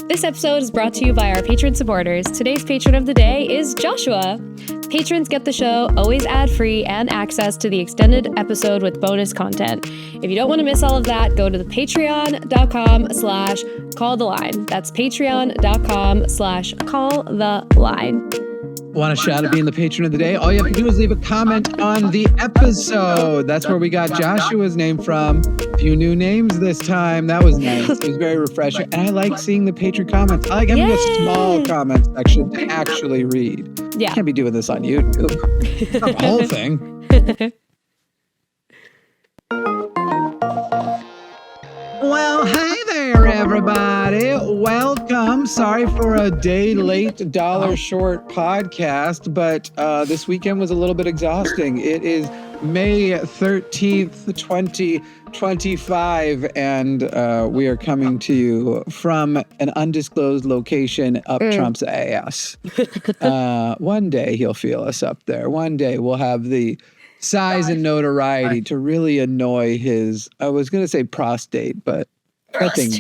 This episode is brought to you by our patron supporters. Today's patron of the day is Joshua. Patrons get the show always ad-free and access to the extended episode with bonus content. If you don't want to miss all of that, go to the patreon.com/calltheline. That's patreon.com/calltheline. Want a shot at being the patron of the day? All you have to do is leave a comment on the episode. That's where we got Joshua's name from. A few new names this time. That was nice. It was very refreshing. And I like seeing the patron comments. I like having a small comment section to actually read. Yeah. You can't be doing this on YouTube. Not the whole thing. Well, hey there, everybody. Welcome. Sorry for a day late, dollar short podcast, but this weekend was a little bit exhausting. It is May 13th, 2025, and we are coming to you from an undisclosed location up Trump's ass. One day he'll feel us up there. One day we'll have the size and notoriety to really annoy his, I was going to say prostate, but that thing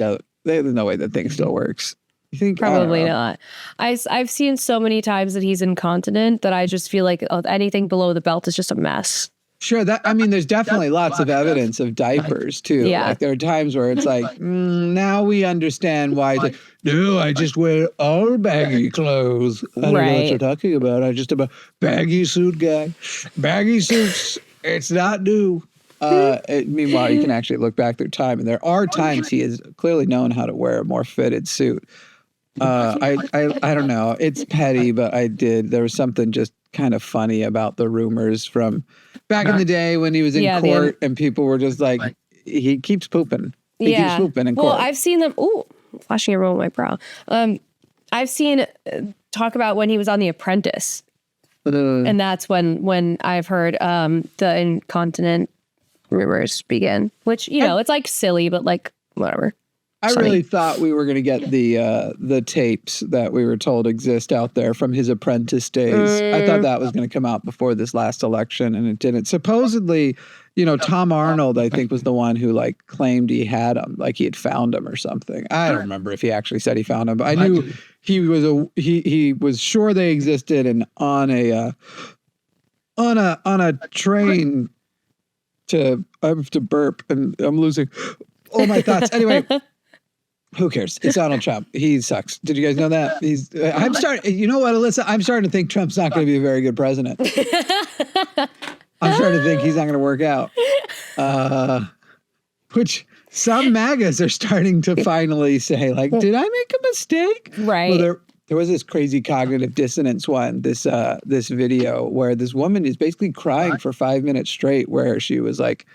there's no way that thing still works. You think? Probably not. I've seen so many times that he's incontinent that I just feel like anything below the belt is just a mess. Sure. There's definitely lots of evidence of diapers too. Yeah. Like there are times where it's like, now we understand why. No, I just wear all baggy clothes. I don't know what you're talking about. I'm just a baggy suit guy. Baggy suits. It's not new. Meanwhile, you can actually look back through time, and there are times he has clearly known how to wear a more fitted suit. I don't know. It's petty, but there was something just kind of funny about the rumors from back in the day when he was in court and people were just like, he keeps pooping. He keeps pooping in court. Well, I've seen them. Ooh, flashing a roll with my brow. I've seen talk about when he was on The Apprentice. And that's when I've heard the incontinent rumors begin, which, it's like silly, but like whatever. I really thought we were going to get the tapes that we were told exist out there from his Apprentice days. I thought that was going to come out before this last election, and it didn't. Supposedly, Tom Arnold, I think, was the one who claimed he had them, like he had found them or something. I don't remember if he actually said he found them, but I knew he was sure they existed, and on a train I have to burp, and I'm losing all my thoughts. Anyway. Who cares? It's Donald Trump. He sucks. Did you guys know that? I'm starting. You know what, Alyssa? I'm starting to think Trump's not going to be a very good president. I'm starting to think he's not going to work out. Which some MAGAs are starting to finally say, did I make a mistake? Right. Well, there was this crazy cognitive dissonance one, this video where this woman is basically crying for 5 minutes straight, where she was like,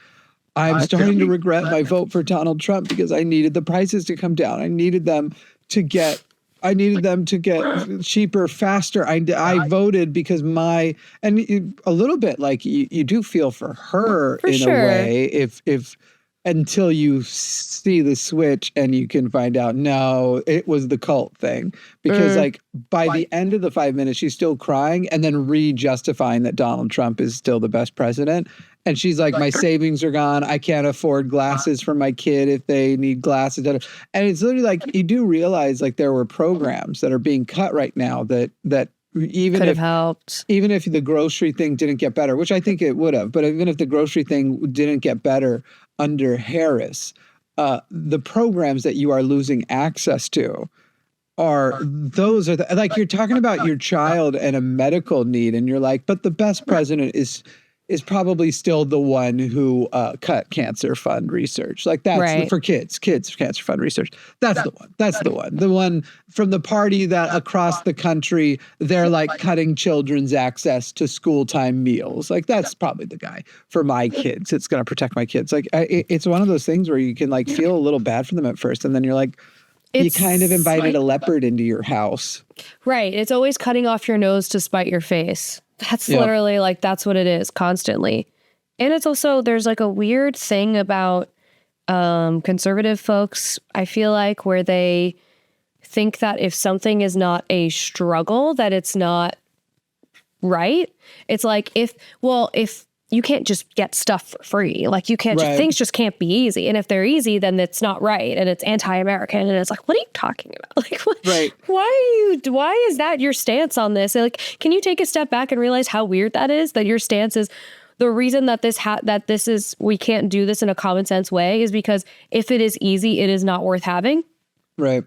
I'm starting to regret my vote for Donald Trump because I needed the prices to come down. I needed them to get cheaper faster. I voted because a little bit like you do feel for her in a way if until you see the switch and you can find out, no, it was the cult thing. Because by the end of the 5 minutes, she's still crying and then justifying that Donald Trump is still the best president. And she's like, my savings are gone. I can't afford glasses for my kid if they need glasses. And it's literally you do realize there were programs that are being cut right now that even could have helped. Even if the grocery thing didn't get better, which I think it would have, but even if the grocery thing didn't get better under Harris, the programs that you are losing access to you're talking about your child and a medical need, and you're like, but the best president is probably still the one who cut cancer fund research. That's for kids cancer fund research. That's the one. That's the one. The one from the party that across the country, they're cutting children's access to school time meals. That's probably the guy for my kids. It's going to protect my kids. It's one of those things where you can feel a little bad for them at first. And then you're like, you kind of invited a leopard into your house. Right. It's always cutting off your nose to spite your face. That's literally that's what it is constantly. And it's also, there's a weird thing about conservative folks, I feel where they think that if something is not a struggle, that it's not right. It's if you can't just get stuff for free. Like you can't, things just can't be easy. And if they're easy, then it's not right. And it's anti-American. And it's like, what are you talking about? Like, what, why is that your stance on this? Like, can you take a step back and realize how weird that is? That your stance is the reason that we can't do this in a common sense way is because if it is easy, it is not worth having. Right.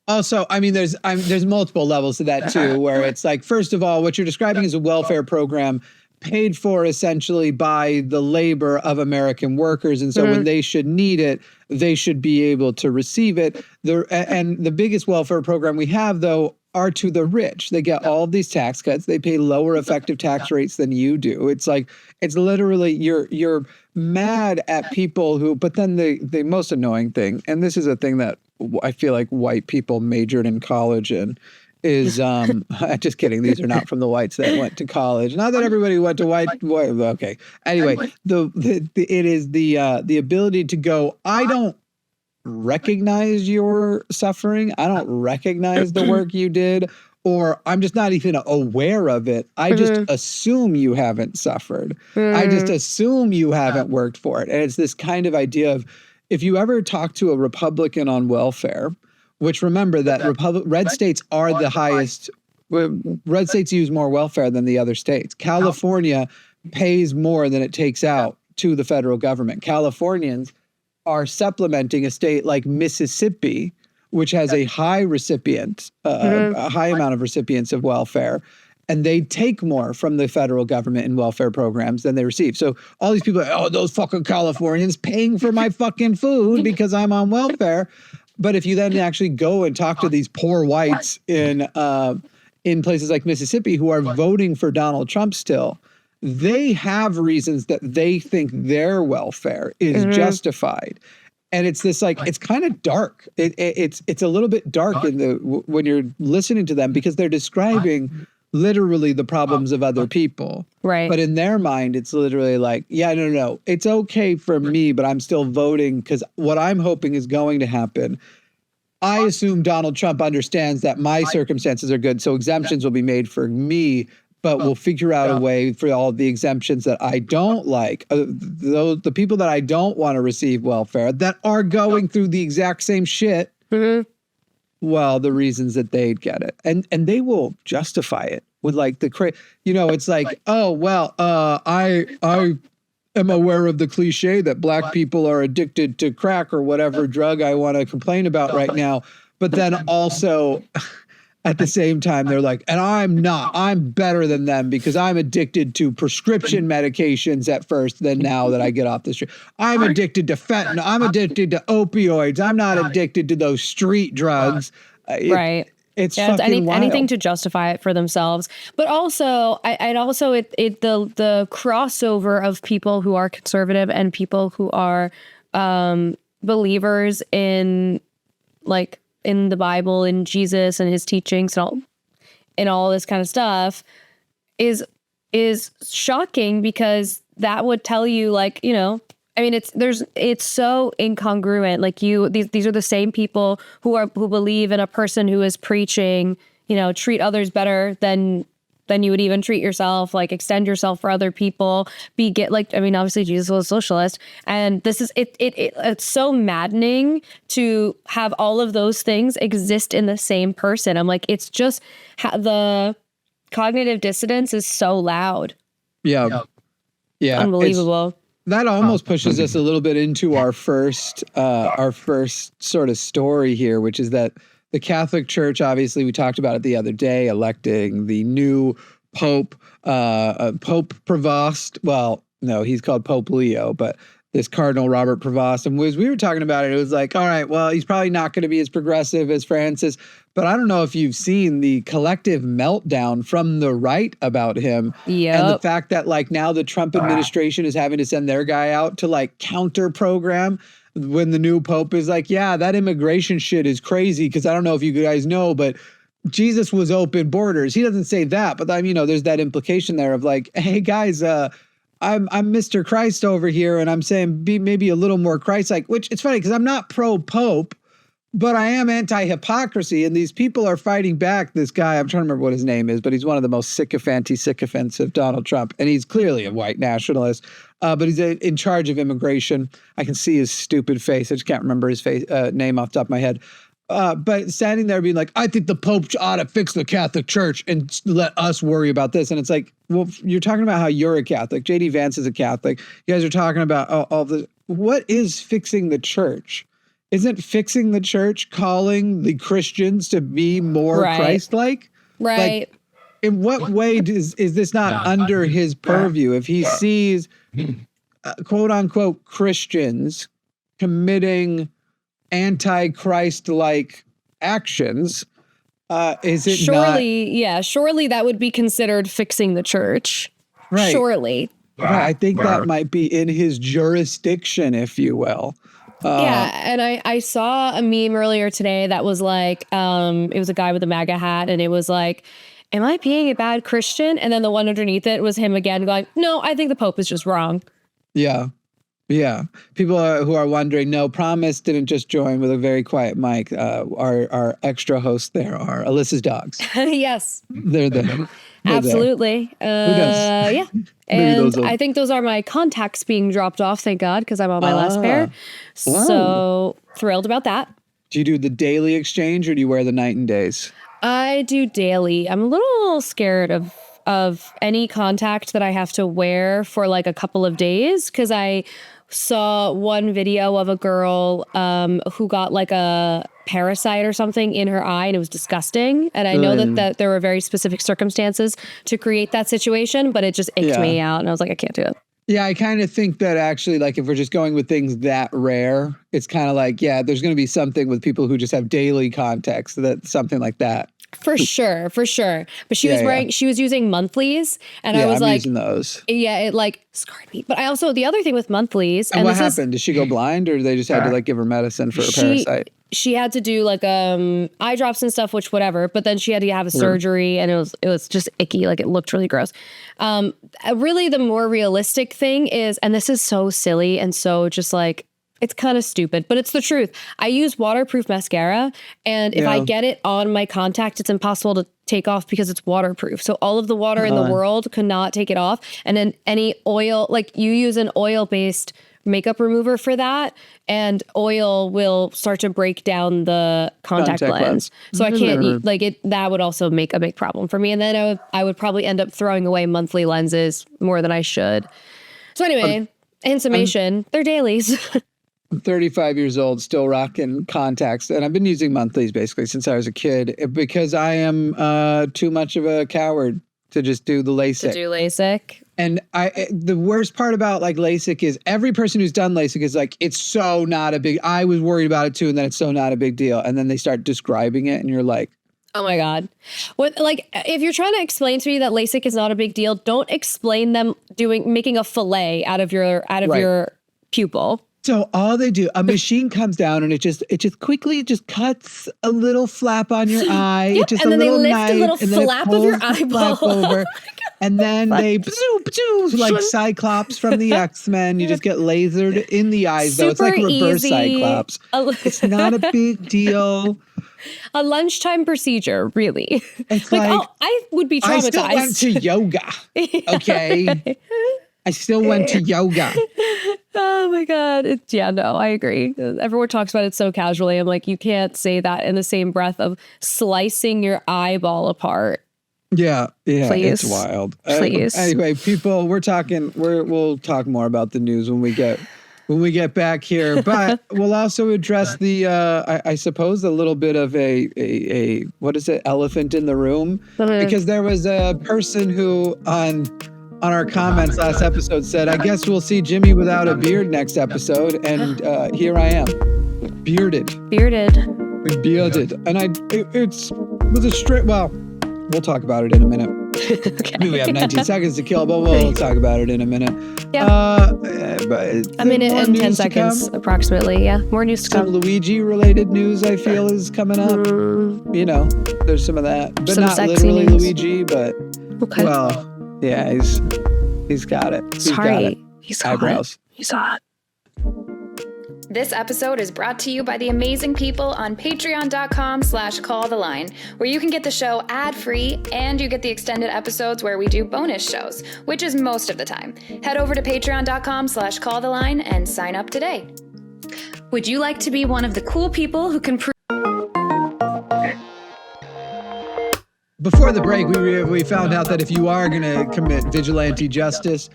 Also, I mean, there's multiple levels to that too, where it's like, first of all, what you're describing is a welfare program paid for essentially by the labor of American workers. And so when they should need it, they should be able to receive it. And the biggest welfare program we have, though, are to the rich. They get all of these tax cuts. They pay lower effective tax rates than you do. It's like, it's literally, you're mad at people who, but then the most annoying thing, and this is a thing that I feel like white people majored in college in, is just kidding. These are not from the whites that went to college. Not that everybody went to white. Okay. Anyway, it is the ability to go, I don't recognize your suffering. I don't recognize the work you did, or I'm just not even aware of it. I just assume you haven't suffered. I just assume you haven't worked for it. And it's this kind of idea of, if you ever talk to a Republican on welfare, which remember that red states are the highest, red states use more welfare than the other states. California pays more than it takes out to the federal government. Californians are supplementing a state like Mississippi, which has a high a high amount of recipients of welfare, and they take more from the federal government in welfare programs than they receive. So all these people are, oh, those fucking Californians paying for my fucking food because I'm on welfare. But if you then actually go and talk to these poor whites in places like Mississippi who are voting for Donald Trump still, they have reasons that they think their welfare is justified. And it's this like, it's kind of dark. It's a little bit dark when you're listening to them, because they're describing literally the problems of other people. Right. But in their mind, it's literally like, yeah, no. It's okay for me, but I'm still voting because what I'm hoping is going to happen. I assume Donald Trump understands that my circumstances are good, so exemptions will be made for me, but we'll figure out a way for all the exemptions that I don't like, the people that I don't want to receive welfare, that are going through the exact same shit. Well, the reasons that they'd get it. And they will justify it with like it's like, oh, well, I am aware of the cliche that black people are addicted to crack or whatever drug I want to complain about right now. But then also at the same time, they're like, and I'm better than them because I'm addicted to prescription medications at first, then now that I get off the street. I'm addicted to fentanyl. I'm addicted to opioids. I'm not addicted to those street drugs. Right. It's fucking wild. Anything to justify it for themselves. But also, the crossover of people who are conservative and people who are believers in the Bible and Jesus and his teachings and all this kind of stuff is shocking, because that would tell you, like, I mean, it's so incongruent. Like these are the same people who believe in a person who is preaching, treat others better than you would even treat yourself, like extend yourself for other people, obviously Jesus was a socialist. And this is, it's so maddening to have all of those things exist in the same person. I'm like, it's just the cognitive dissonance is so loud. Yeah. Unbelievable. That almost pushes us a little bit into our first sort of story here, which is that the Catholic Church, obviously, we talked about it the other day, electing the new Pope, Pope Prevost. Well, no, he's called Pope Leo, but this Cardinal Robert Prevost. And as we were talking about it, it was like, all right, well, he's probably not going to be as progressive as Francis. But I don't know if you've seen the collective meltdown from the right about him. Yep. And the fact that like now the Trump administration is having to send their guy out to like counter program when the new Pope is like, yeah, that immigration shit is crazy. Because I don't know if you guys know, but Jesus was open borders. He doesn't say that, but there's that implication there of like, hey guys, I'm Mr. Christ over here, and I'm saying be maybe a little more Christ-like, which it's funny because I'm not pro-Pope, but I am anti-hypocrisy, and these people are fighting back. This guy, I'm trying to remember what his name is, but he's one of the most sycophants of Donald Trump, and he's clearly a white nationalist, but he's in charge of immigration. I can see his stupid face. I just can't remember his name off the top of my head. But standing there being like, I think the Pope ought to fix the Catholic Church and let us worry about this. And it's like, well, you're talking about how you're a Catholic. J.D. Vance is a Catholic. You guys are talking about all this. What is fixing the church? Isn't fixing the church calling the Christians to be more Christ-like? Right. Like, in what way is this not under his purview? If he sees quote unquote Christians committing anti-Christ-like actions, is it surely that would be considered fixing the church. Right. Surely. Right. I think that might be in his jurisdiction, if you will. And I saw a meme earlier today that was like, it was a guy with a MAGA hat, and it was like, am I being a bad Christian? And then the one underneath it was him again going, no, I think the Pope is just wrong. Yeah. Yeah. People who are wondering, no, Promise didn't just join with a very quiet mic. Our extra hosts there are Alyssa's dogs. Yes. They're there. Absolutely. Yeah. And I think those are my contacts being dropped off, thank God, because I'm on my last pair. So thrilled about that. Do you do the daily exchange or do you wear the night and days? I do daily. I'm a little scared of any contact that I have to wear for like a couple of days, because I saw one video of a girl who got like a parasite or something in her eye, and it was disgusting. And I know that there were very specific circumstances to create that situation, but it just icked me out, and I was like, I can't do it. Yeah, I kind of think that actually, like, if we're just going with things that rare, it's kind of like, yeah, there's going to be something with people who just have daily contacts, something like that. For sure. But she was she was using monthlies, and I was I'm like, using those. Yeah, it like scarred me. But I also, the other thing with monthlies, and what happened? Did she go blind, or they just had to like give her medicine for a parasite? She had to do like eye drops and stuff, which whatever. But then she had to have a surgery, and it was just icky. Like, it looked really gross. Really, the more realistic thing is, and this is so silly and so just like, it's kind of stupid, but it's the truth. I use waterproof mascara, and if I get it on my contact, it's impossible to take off because it's waterproof. So all of the water in the world could not take it off. And then any oil, like you use an oil-based makeup remover for that, and oil will start to break down the contact lens. So I can't like it. That would also make a big problem for me. And then I would probably end up throwing away monthly lenses more than I should. So anyway, in summation, they're dailies. I'm 35 years old, still rocking contacts, and I've been using monthlies basically since I was a kid because I am too much of a coward to just do the LASIK. And the worst part about like LASIK is every person who's done LASIK is like, it's so not a big, I was worried about it too, and then it's so not a big deal. And then they start describing it, and you're like, oh my God. What, like, if you're trying to explain to me that LASIK is not a big deal, don't explain them making a fillet out of your pupil. So all they do, a machine comes down and it just quickly just cuts a little flap on your eye. Yep, just and then they lift knife, a little flap of your eyeball. Over, and then they like Cyclops from the X-Men. You just get lasered in the eyes, though. It's like reverse Cyclops. It's not a big deal. A lunchtime procedure, really. It's like I would be traumatized. I still went to yoga. Okay. I still went to yoga. Oh my God. I agree. Everyone talks about it so casually. I'm like, you can't say that in the same breath of slicing your eyeball apart. Yeah. Please. It's wild. Please. Anyway, people, we'll talk more about the news when we get back here, but we'll also address I suppose a little bit of a what is it, elephant in the room, because there was a person who on our comments last episode said, I guess we'll see Jimmy without a beard next episode. And here I am, bearded. And it was a straight, well, we'll talk about it in a minute. Okay. We have 19 seconds to kill, but we'll talk about it in a minute. Yeah. But I mean, in 10 seconds, approximately. Yeah. More news to come. Some Luigi related news, I feel, is coming up. You know, there's some of that, but some not literally news. Luigi, but well, yeah, he's got it. He's got it. He's eyebrows. He's hot. This episode is brought to you by the amazing people on patreon.com/calltheline, where you can get the show ad-free and you get the extended episodes where we do bonus shows, which is most of the time. Head over to patreon.com/calltheline and sign up today. Would you like to be one of the cool people who can Before the break, we found out that if you are going to commit vigilante justice,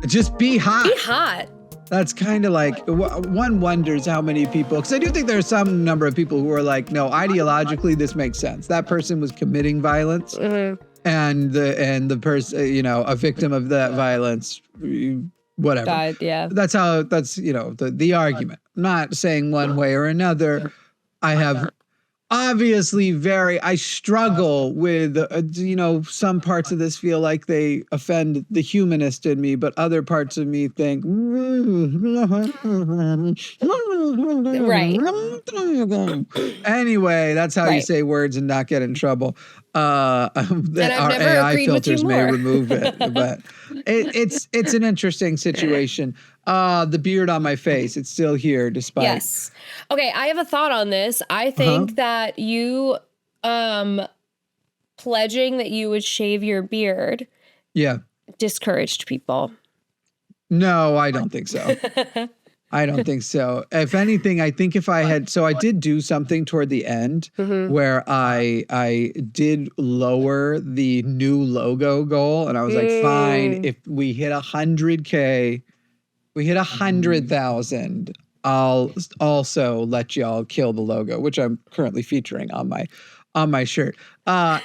just be hot. Be hot. That's kind of like, one wonders how many people, because I do think there's some number of people who are like, no, ideologically, this makes sense. That person was committing violence, and the person, a victim of that violence, whatever. Died, yeah. That's the argument. I'm not saying one way or another. I have obviously I struggle with, some parts of this feel like they offend the humanist in me, but other parts of me think, right. Anyway, that's how you say words and not get in trouble. That our AI filters may remove it, but it's an interesting situation. The beard on my face, it's still here despite. Yes. Okay, I have a thought on this. I think that you pledging that you would shave your beard discouraged people. No, I don't think so. I don't think so. If anything, I think if I had, so I did do something toward the end where I did lower the new logo goal, and I was like, fine, if we hit 100K, we hit 100,000, I'll also let y'all kill the logo, which I'm currently featuring on my shirt. But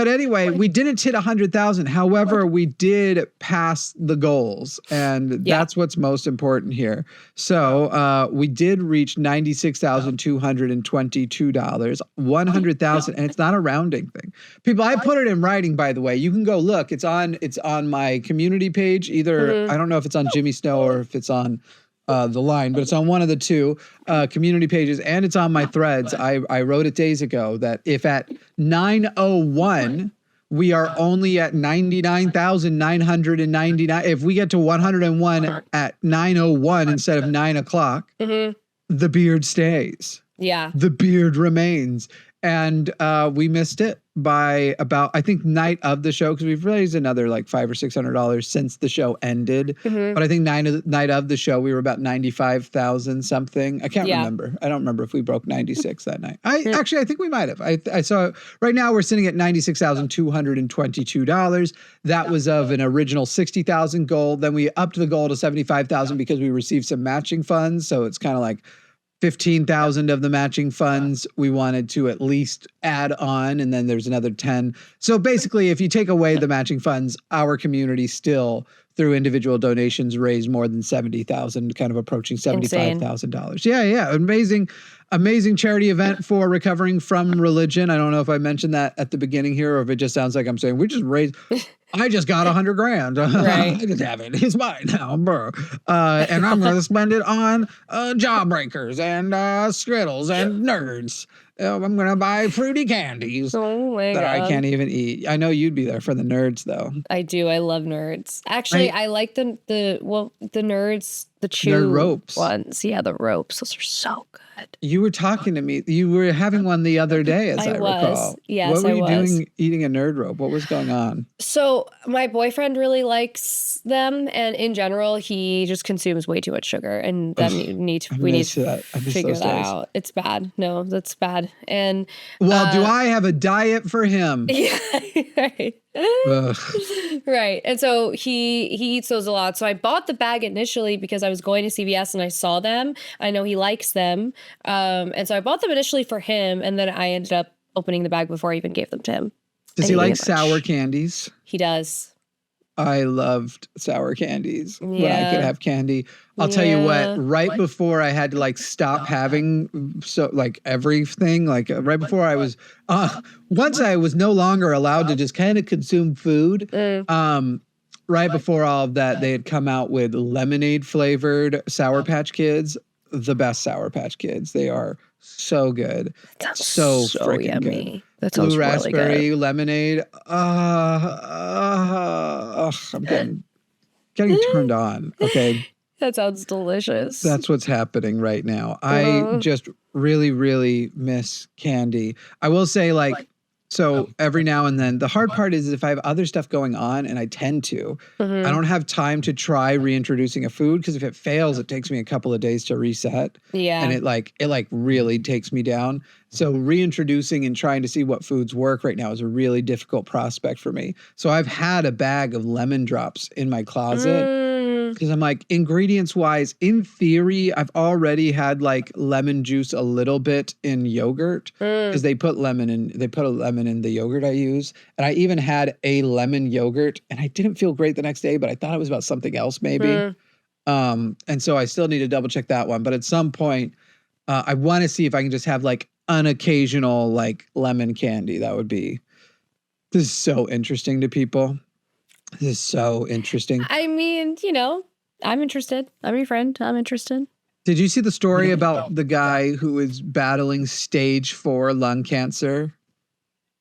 anyway, we didn't hit 100,000. However, we did pass the goals, and that's what's most important here. So we did reach $96,222, 100,000, and it's not a rounding thing. People, I put it in writing, by the way. You can go look. It's on my community page. Either I don't know if it's on Jimmy Snow or if it's on the line, but it's on one of the two community pages, and it's on my threads. I wrote it days ago that if at 9:01 we are only at 99,999, if we get to 101 at 9:01 instead of 9 o'clock, the beard stays. Yeah, the beard remains. And we missed it by about, I think, night of the show, because we've raised another like $500 or $600 since the show ended. But I think night of the show, we were about 95,000 something. I can't remember. I don't remember if we broke 96 that night. I think we might have. I saw right now we're sitting at $96,222. That was of an original 60,000 goal. Then we upped the goal to 75,000 because we received some matching funds. So it's kind of like 15,000 of the matching funds we wanted to at least add on, and then there's another 10. So basically, if you take away the matching funds, our community still, through individual donations, raised more than 70,000, kind of approaching $75,000. Yeah. Amazing charity event for recovering from religion. I don't know if I mentioned that at the beginning here, or if it just sounds like I'm saying we just raised. I just got $100,000. Right. I just have it. It's mine now, bro. And I'm going to spend it on jawbreakers and Skittles and nerds. I'm going to buy fruity candies that I can't even eat. I know you'd be there for the nerds, though. I do. I love nerds. Actually, I like the nerds, the chew Nerd ropes ones. Yeah, the ropes. Those are so good. You were talking to me. You were having one the other day, as I recall. Yes, what were you doing eating a nerd rope? What was going on? So my boyfriend really likes them, and in general, he just consumes way too much sugar, and then we need to figure that out. It's bad. No, that's bad. And do I have a diet for him? Yeah, right. Right. And so he eats those a lot. So I bought the bag initially because I was going to CVS and I saw them. I know he likes them. And so I bought them initially for him, and then I ended up opening the bag before I even gave them to him. Does he like sour candies? He does. I loved sour candies when I could have candy. I'll tell you what, right before I had to stop having everything, right before I was, once I was no longer allowed to just kind of consume food, right before all of that, they had come out with lemonade flavored Sour Patch Kids, the best Sour Patch Kids. They are so good. That's so freaking yummy. Good. That sounds Blue raspberry really good. lemonade. I'm getting turned on. Okay. That sounds delicious. That's what's happening right now. I just really, really miss candy. I will say, like, so every now and then, the hard part is if I have other stuff going on, and I tend to, I don't have time to try reintroducing a food, because if it fails, it takes me a couple of days to reset. Yeah. And it really takes me down. So reintroducing and trying to see what foods work right now is a really difficult prospect for me. So I've had a bag of lemon drops in my closet. Because I'm like, ingredients wise, in theory, I've already had like lemon juice a little bit in yogurt, because they put a lemon in the yogurt I use. And I even had a lemon yogurt, and I didn't feel great the next day, but I thought it was about something else maybe. And so I still need to double check that one. But at some point, I want to see if I can just have like an occasional like lemon candy. This is so interesting to people. This is so interesting. I mean, I'm interested. I'm your friend. I'm interested. Did you see the story about the guy who is battling stage 4 lung cancer?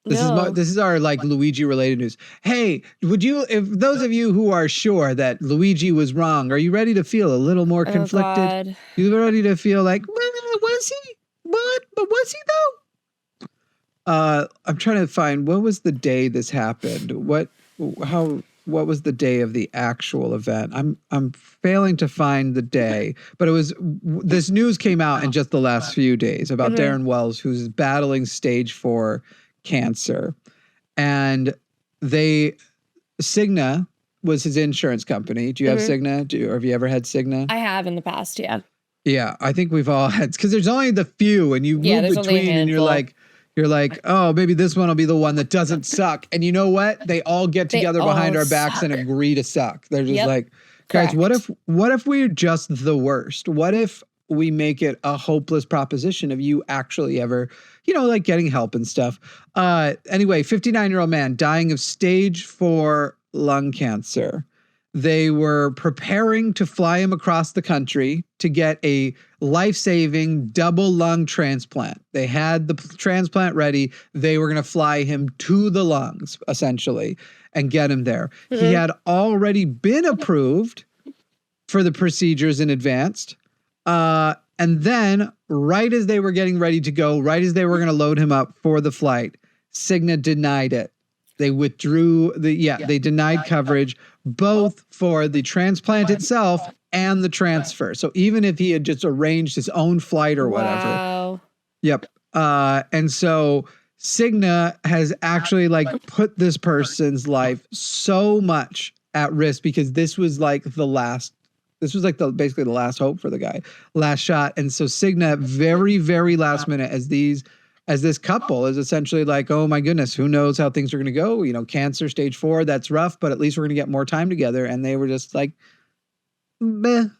This is our like Luigi related news. Hey, if those of you who are sure that Luigi was wrong, are you ready to feel a little more conflicted? God. You ready to feel like, was he? What? But was he though? I'm trying to find, what was the day this happened? What was the day of the actual event? I'm failing to find the day, but this news came out in just the last few days about Darren Wells, who's battling stage 4 cancer. And Cigna was his insurance company. Do you have Cigna? Or have you ever had Cigna? I have in the past, yeah. Yeah, I think we've all had, because there's only the few, and you move between, and you're like, oh, maybe this one will be the one that doesn't suck. And you know what? They all get together behind our backs and agree to suck. They're just like, guys, Correct. what if we're just the worst? What if we make it a hopeless proposition of you actually ever, like getting help and stuff? Anyway, 59-year-old man dying of stage 4 lung cancer. They were preparing to fly him across the country to get a life-saving double lung transplant. They had the transplant ready. They were going to fly him to the lungs, essentially, and get him there. He had already been approved for the procedures in advance. And then, right as they were getting ready to go, right as they were going to load him up for the flight, Cigna denied it. They withdrew they denied coverage, both for the transplant itself and the transfer. So even if he had just arranged his own flight or whatever. Wow. Yep. And so Cigna has actually put this person's life so much at risk, because this was basically the last hope for the guy, last shot. And so Cigna, very, very last minute, as this couple is essentially like, oh my goodness, who knows how things are going to go? Cancer stage 4, that's rough, but at least we're going to get more time together. And they were just like, darling,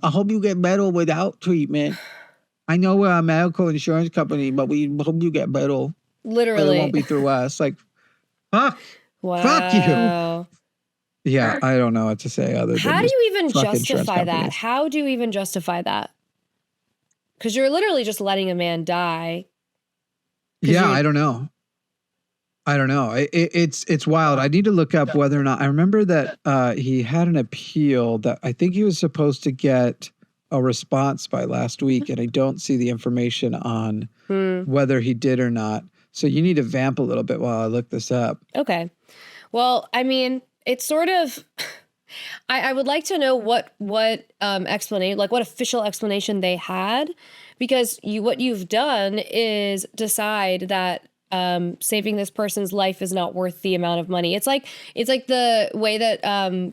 I hope you get better without treatment. I know we're a medical insurance company, but we hope you get better. Literally. But it won't be through us. Like, fuck. Wow. Fuck you. Yeah, I don't know what to say other than How do you even fuck insurance justify that? companies. How do you even justify that? Because you're literally just letting a man die. Yeah, I don't know. It's wild. I need to look up whether or not, I remember that he had an appeal that I think he was supposed to get a response by last week, and I don't see the information on whether he did or not. So you need to vamp a little bit while I look this up. Okay. Well, I mean, it's sort of, I would like to know what explanation, what official explanation they had, because what you've done is decide that saving this person's life is not worth the amount of money. It's like the way that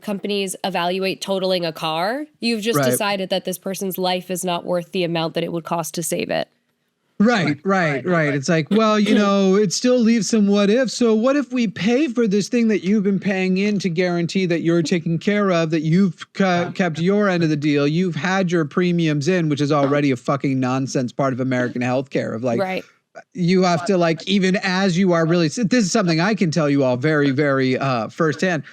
companies evaluate totaling a car. You've just decided that this person's life is not worth the amount that it would cost to save it. Right. It's like, well, it still leaves some what if. So what if we pay for this thing that you've been paying in to guarantee that you're taken care of, that you've kept your end of the deal, you've had your premiums in, which is already a fucking nonsense part of American healthcare, of Right. You have to even as you are really, this is something I can tell you all very, very firsthand.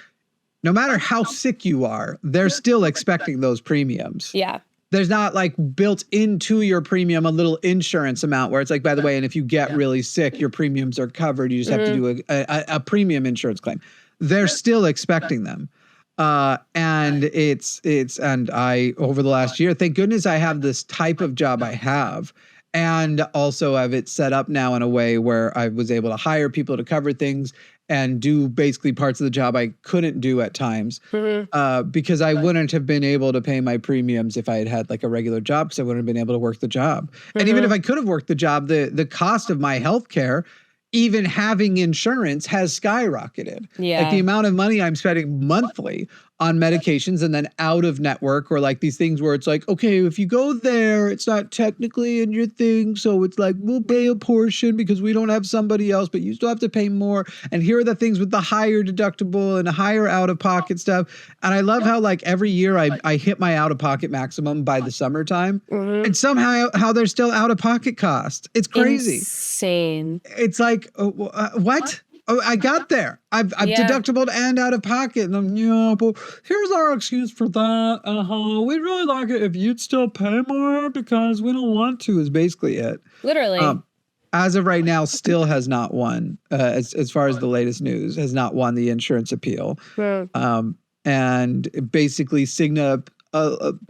No matter how sick you are, they're still expecting those premiums. Yeah. There's not built into your premium a little insurance amount where it's like, by the way, and if you get really sick, your premiums are covered. You just have to do a premium insurance claim. They're still expecting them. And and I, over the last year, thank goodness I have this type of job I have. And also have it set up now in a way where I was able to hire people to cover things and do basically parts of the job I couldn't do at times, because I wouldn't have been able to pay my premiums if I had had like a regular job, because I wouldn't have been able to work the job. And even if I could have worked the job, the cost of my healthcare, even having insurance, has skyrocketed. Yeah. Like the amount of money I'm spending monthly on medications and then out of network, or like these things where it's like, okay, if you go there, it's not technically in your thing. So it's like, we'll pay a portion because we don't have somebody else, but you still have to pay more. And here are the things with the higher deductible and higher out of pocket stuff. And I love how like every year I hit my out of pocket maximum by the summertime, and somehow how there's still out of pocket costs. It's crazy. Insane. It's like, what? Oh, I got there. I've deductible and out of pocket. And I'm, but here's our excuse for that. We'd really like it if you'd still pay more because we don't want to, is basically it. Literally. As of right now, still has not won, as far as the latest news, has not won the insurance appeal. And basically Cigna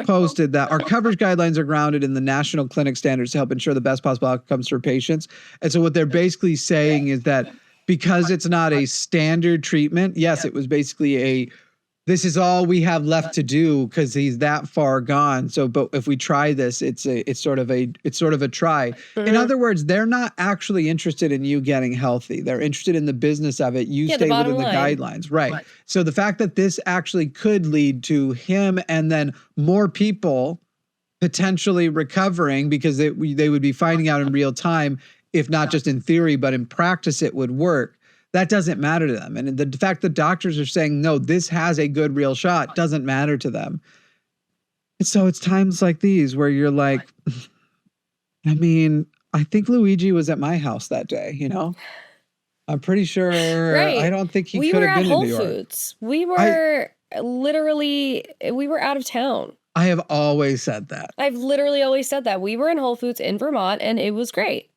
posted that our coverage guidelines are grounded in the national clinic standards to help ensure the best possible outcomes for patients. And so what they're basically saying is that because it's not a standard treatment, yes, it was basically this is all we have left to do because he's that far gone. So, but if we try this, it's sort of a try. In other words, they're not actually interested in you getting healthy. They're interested in the business of it. You stay within the guidelines. Right. So the fact that this actually could lead to him and then more people potentially recovering, because they would be finding out in real time, if not just in theory, but in practice, it would work. That doesn't matter to them. And the fact that doctors are saying, no, this has a good real shot, doesn't matter to them. And so it's times like these where you're like, I mean, I think Luigi was at my house that day, I'm pretty sure. Right. I don't think he could have been in New York. We were at Whole Foods. We were we were out of town. I have always said that. I've literally always said that. We were in Whole Foods in Vermont and it was great.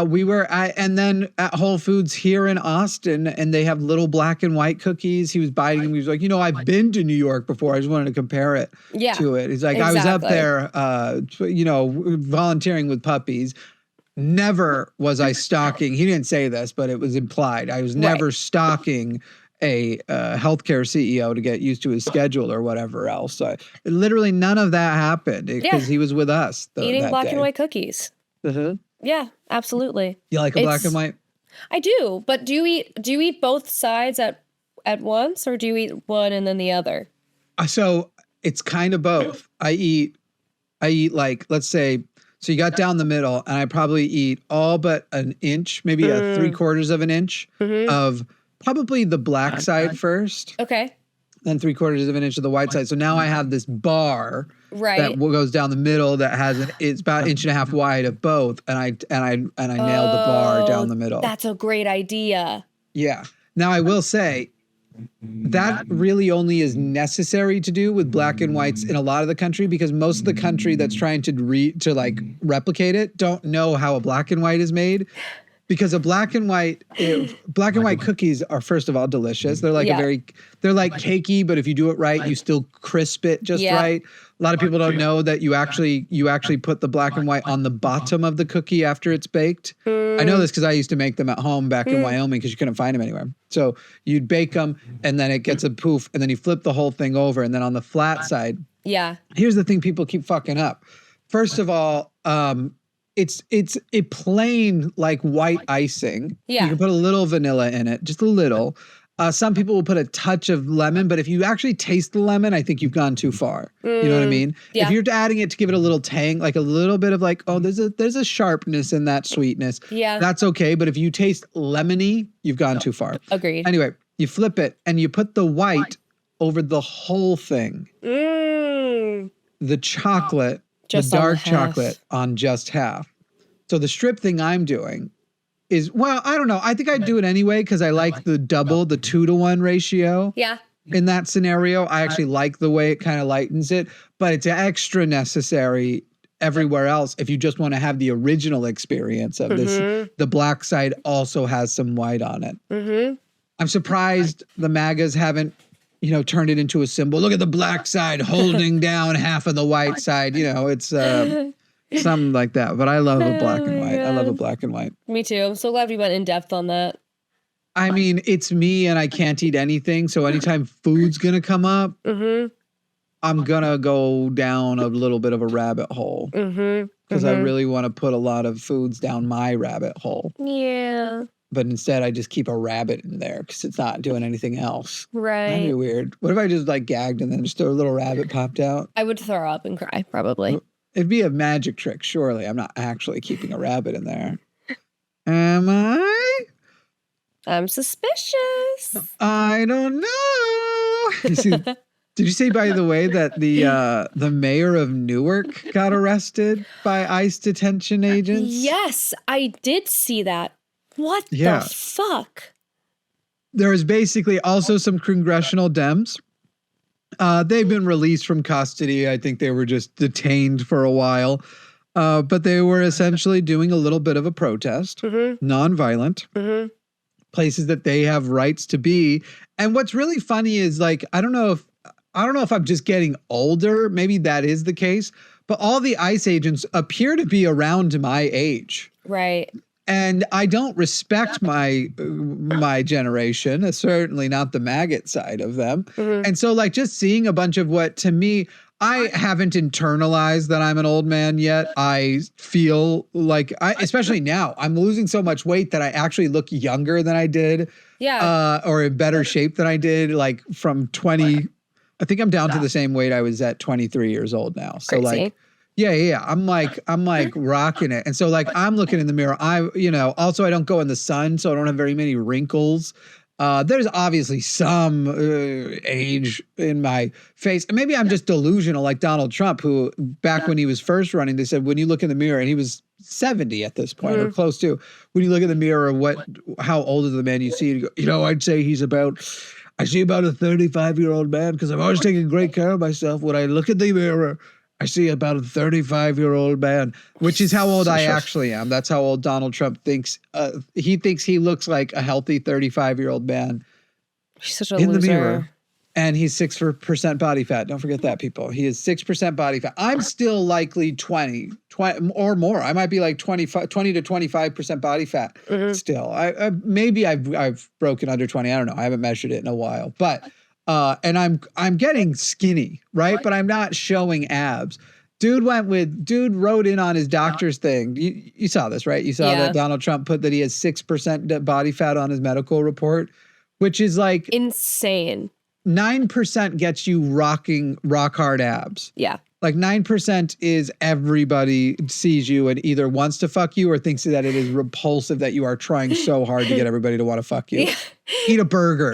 We were and then at Whole Foods here in Austin, and they have little black and white cookies. He was biting them. He was like, I've been to New York before. I just wanted to compare it to it. He's like, exactly. I was up there, volunteering with puppies. Never was I stalking. He didn't say this, but it was implied. I was never stalking a healthcare CEO to get used to his schedule or whatever else. So literally none of that happened because he was with us. Eating black and white cookies. Yeah, absolutely. You like a black and white? I do, but do you eat both sides at once, or do you eat one and then the other? So it's kind of both. I eat like, let's say, so you got down the middle, and I probably eat all but an inch, maybe a 3/4 of an inch of probably the black side first. Okay. Then 3/4 of an inch of the white side. So now I have this bar that goes down the middle that has it's about 1.5 inches wide of both, and I nailed the bar down the middle. That's a great idea. Yeah. Now I will say that really only is necessary to do with black and whites in a lot of the country, because most of the country that's trying to replicate it don't know how a black and white is made. Because black and white cookies are, first of all, delicious. They're like they're like cakey, but if you do it right, you still crisp it just right. A lot of people don't know that you actually put the black and white on the bottom of the cookie after it's baked. I know this because I used to make them at home back in Wyoming because you couldn't find them anywhere. So you'd bake them, and then it gets a poof, and then you flip the whole thing over, and then on the flat side. Yeah. Here's the thing people keep fucking up. First of all, it's a plain like white icing. Yeah. You can put a little vanilla in it, just a little. Some people will put a touch of lemon, but if you actually taste the lemon, I think you've gone too far. You know what I mean? Yeah. If you're adding it to give it a little tang, like a little bit of like, there's a sharpness in that sweetness. Yeah. That's okay. But if you taste lemony, you've gone too far. Agreed. Anyway, you flip it and you put the white over the whole thing. The chocolate. Just the dark chocolate on just half. So the strip thing I'm doing is, well, I don't know. I think I'd do it anyway because I like the 2-to-1 ratio. Yeah. In that scenario, I actually like the way it kind of lightens it, but it's extra necessary everywhere else if you just want to have the original experience of this. The black side also has some white on it. I'm surprised the MAGAs haven't turn it into a symbol. Look at the black side holding down half of the white side. It's something like that. But I love a black and white. I love a black and white. Me too. I'm so glad we went in depth on that. I mean, it's me and I can't eat anything. So anytime food's going to come up, I'm going to go down a little bit of a rabbit hole. Because I really want to put a lot of foods down my rabbit hole. Yeah. But instead, I just keep a rabbit in there because it's not doing anything else. Right. That'd be weird. What if I just gagged and then just a little rabbit popped out? I would throw up and cry, probably. It'd be a magic trick, surely. I'm not actually keeping a rabbit in there. Am I? I'm suspicious. I don't know. Did you see, by the way, that the mayor of Newark got arrested by ICE detention agents? Yes, I did see that. What the fuck? There is basically also some congressional Dems. They've been released from custody. I think they were just detained for a while. But they were essentially doing a little bit of a protest, nonviolent, places that they have rights to be. And what's really funny is I don't know if I'm just getting older. Maybe that is the case. But all the ICE agents appear to be around my age. Right. And I don't respect my generation, certainly not the maggot side of them. And so just seeing a bunch of what, to me, I haven't internalized that I'm an old man yet. I feel especially now, I'm losing so much weight that I actually look younger than I did. Yeah. Or in better shape than I did from 20. I think I'm down to the same weight I was at 23 years old now. So Crazy. Yeah. I'm rocking it. And so I'm looking in the mirror. Also I don't go in the sun, so I don't have very many wrinkles. There's obviously some age in my face. Maybe I'm just delusional like Donald Trump, who back when he was first running, they said, when you look in the mirror, and he was 70 at this point or close to, when you look in the mirror, how old is the man you see? You go, I'd say I see about a 35-year-old man because I've always taken great care of myself. When I look in the mirror, I see about a 35-year-old man, which is how old I actually am. That's how old Donald Trump thinks. He thinks he looks like a healthy 35-year-old man. He's such a in loser. The mirror. And he's 6% body fat. Don't forget that, people. He is 6% body fat. I'm still likely 20 or more. I might be 20 to 25% body fat still. Maybe I've broken under 20. I don't know. I haven't measured it in a while. But and I'm getting skinny, right? But I'm not showing abs. Dude wrote in on his doctor's thing. You saw this, right? You saw that Donald Trump put that he has 6% body fat on his medical report, which is insane. 9% gets you rock hard abs. Yeah. 9% is everybody sees you and either wants to fuck you or thinks that it is repulsive that you are trying so hard to get everybody to want to fuck you. Eat a burger.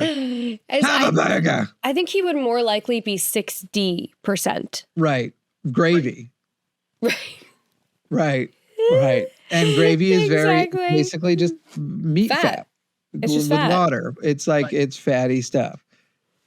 Have a burger. I think he would more likely be 60%. Right. Gravy. Right. And gravy is basically just meat fat. It's just with fat. Water. It's it's fatty stuff.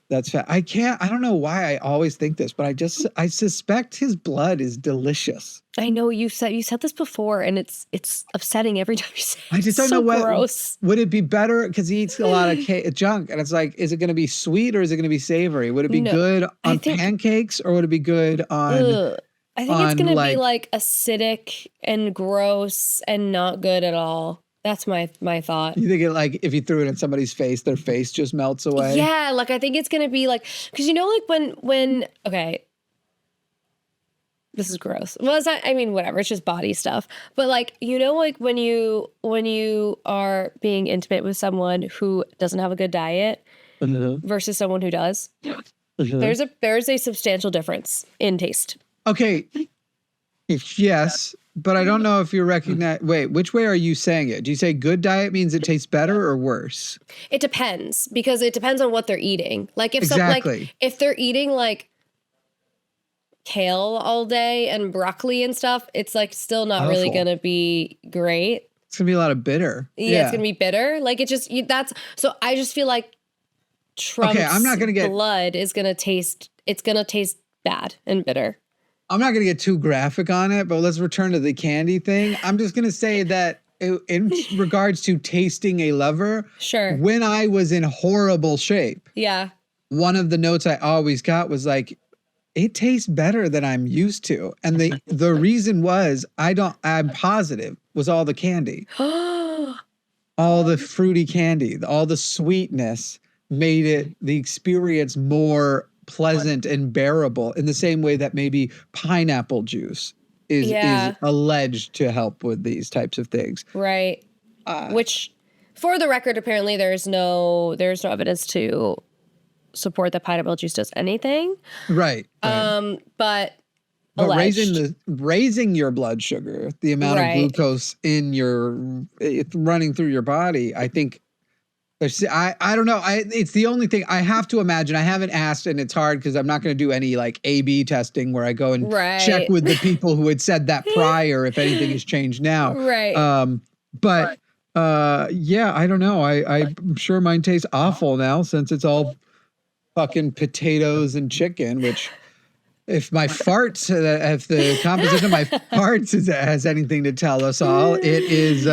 That's fat. I don't know why I always think this, but I suspect his blood is delicious. I know you said this before, and it's upsetting every time you say it. I just don't know what. Gross. Would it be better because he eats a lot of junk, and it's is it going to be sweet or is it going to be savory? Would it be good on pancakes or would it be good on? I think it's going to be acidic and gross and not good at all. That's my thought. You think it if you threw it in somebody's face, their face just melts away? Yeah, I think it's gonna be because when okay, this is gross. Well, it's not. I mean, whatever. It's just body stuff. But when you are being intimate with someone who doesn't have a good diet versus someone who does, there's a substantial difference in taste. Okay. Yes. But I don't know if you recognize. Wait, which way are you saying it? Do you say good diet means it tastes better or worse? It depends because it depends on what they're eating. If they're eating kale all day and broccoli and stuff, it's still not really gonna be great. It's gonna be a lot of bitter. Yeah, it's gonna be bitter. So I just feel like Trump's I'm not gonna blood is gonna taste. It's gonna taste bad and bitter. I'm not going to get too graphic on it, but let's return to the candy thing. I'm just going to say that in regards to tasting a lover, sure. When I was in horrible shape, one of the notes I always got was like, it tastes better than I'm used to. And the reason was I'm positive was all the candy. All the fruity candy, all the sweetness made it the experience more pleasant and bearable in the same way that maybe pineapple juice is alleged to help with these types of things. Right. Which, for the record, apparently there's no evidence to support that pineapple juice does anything. Right. But raising your blood sugar, the amount of glucose in it's running through your body, I think. I don't know. It's the only thing I have to imagine. I haven't asked, and it's hard because I'm not going to do any like A/B testing where I go and check with the people who had said that prior if anything has changed now. Right. Yeah, I don't know. I'm sure mine tastes awful now since it's all fucking potatoes and chicken, which if my farts, if the composition of my farts has anything to tell us all, it is,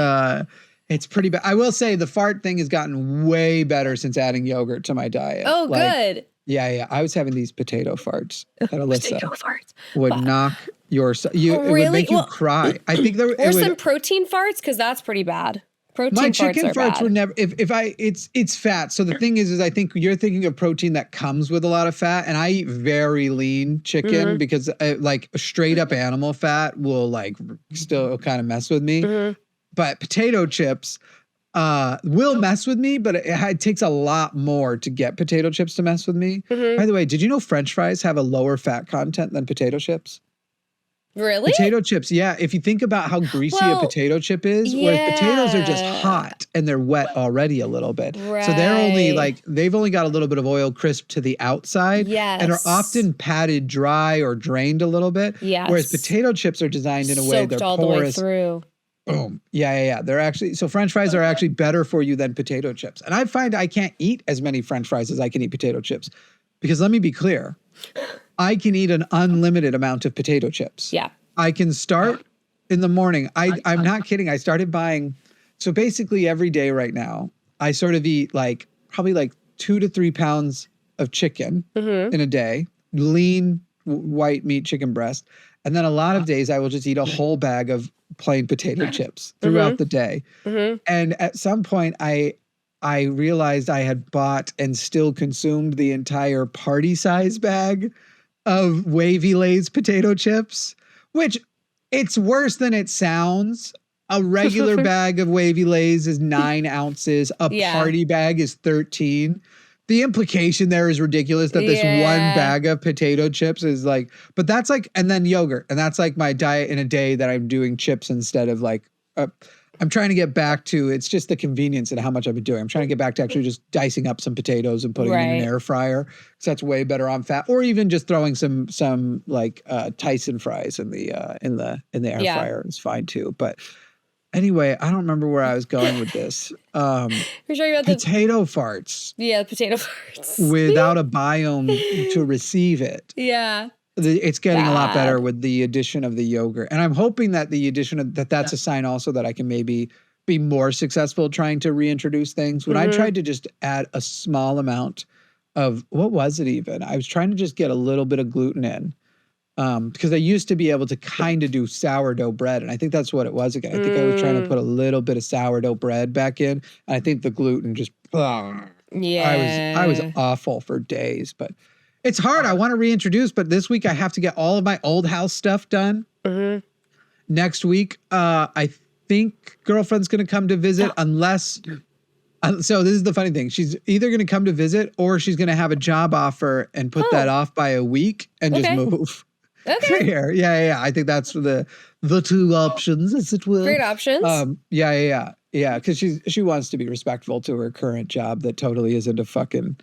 it's pretty bad. I will say the fart thing has gotten way better since adding yogurt to my diet. Oh, good. Yeah. I was having these potato farts that Alyssa potato farts would knock your, it would make you cry. I think some protein farts, because that's pretty bad. My chicken farts were never, it's fat. So the thing is I think you're thinking of protein that comes with a lot of fat, and I eat very lean chicken because like straight up animal fat will like still kind of mess with me. But potato chips will mess with me, but it takes a lot more to get potato chips to mess with me. By the way, did you know French fries have a lower fat content than potato chips? Really? Potato chips, yeah. If you think about how greasy a potato chip is, whereas potatoes are just hot and they're wet already a little bit. Right. So they've only got a little bit of oil crisp to the outside and are often patted dry or drained a little bit. Yes. Whereas potato chips are designed in a way they're all porous. The way through. Boom. Yeah. They're actually, so French fries are actually better for you than potato chips. And I find I can't eat as many French fries as I can eat potato chips. Because let me be clear, I can eat an unlimited amount of potato chips. Yeah. I can start in the morning. I'm not kidding. I started buying. So basically every day right now, I sort of eat probably 2 to 3 pounds of chicken in a day, lean white meat chicken breast. And then a lot of days I will just eat a whole bag of plain potato chips throughout the day. And at some point I realized I had bought and still consumed the entire party size bag of Wavy Lay's potato chips. Which it's worse than it sounds. A regular bag of Wavy Lay's is 9 ounces. A party bag is 13. The implication there is ridiculous that this one bag of potato chips is like, but that's like, and then yogurt. And that's like my diet in a day that I'm doing chips instead of like, I'm trying to get back to, it's just the convenience and how much I've been doing. I'm trying to get back to actually just dicing up some potatoes and putting it in an air fryer, because that's way better on fat. Or even just throwing some like Tyson fries in the air fryer is fine too. But anyway, I don't remember where I was going with this. You're talking about potato farts. Yeah, potato farts. Without a biome to receive it. Yeah. It's getting a lot better with the addition of the yogurt. And I'm hoping that the addition of that's a sign also that I can maybe be more successful trying to reintroduce things. When I tried to just add a small amount of, what was it even? I was trying to just get a little bit of gluten in. Because I used to be able to kind of do sourdough bread. And I think that's what it was again. I think I was trying to put a little bit of sourdough bread back in. And I think the gluten just, I was awful for days, but it's hard. I want to reintroduce, but this week I have to get all of my old house stuff done. Next week, I think girlfriend's going to come to visit unless, so this is the funny thing. She's either going to come to visit or she's going to have a job offer and put that off by a week and just move. Okay. Here. Yeah. I think that's the two options, as it were. Great options. Yeah. Because she wants to be respectful to her current job that totally isn't a fucking.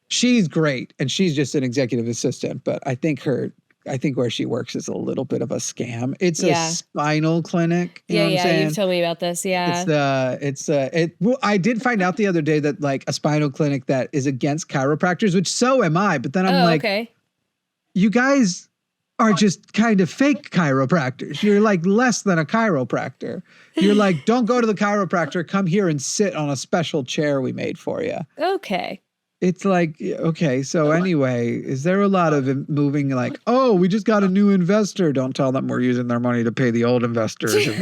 She's great and she's just an executive assistant, but I think where she works is a little bit of a scam. It's a spinal clinic. You know what I'm saying? You've told me about this. Yeah. Well, I did find out the other day that like a spinal clinic that is against chiropractors, which so am I. But then I'm okay. You guys are just kind of fake chiropractors. You're like less than a chiropractor. You're like, don't go to the chiropractor. Come here and sit on a special chair we made for you. Okay. it's like, okay, so anyway, is there a lot of moving like, oh, we just got a new investor. Don't tell them we're using their money to pay the old investors if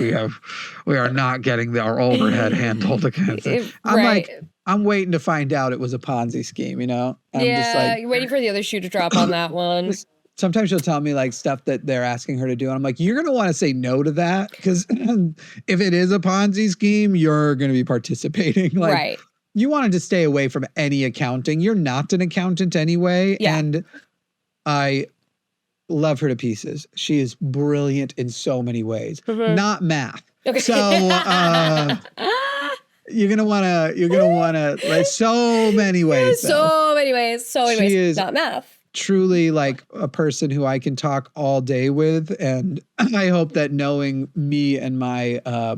we are not getting our overhead handled against it. I'm like, I'm waiting to find out it was a Ponzi scheme, you know? I'm just like, you're waiting for the other shoe to drop on that one. Sometimes she'll tell me like stuff that they're asking her to do. And I'm like, you're going to want to say no to that. Because if it is a Ponzi scheme, you're going to be participating. Like, right. You wanted to stay away from any accounting. You're not an accountant anyway. Yeah. And I love her to pieces. She is brilliant in so many ways, not math. Okay. So you're gonna wanna like so many ways. So many ways. She is not math. Truly like a person who I can talk all day with, and I hope that knowing me and my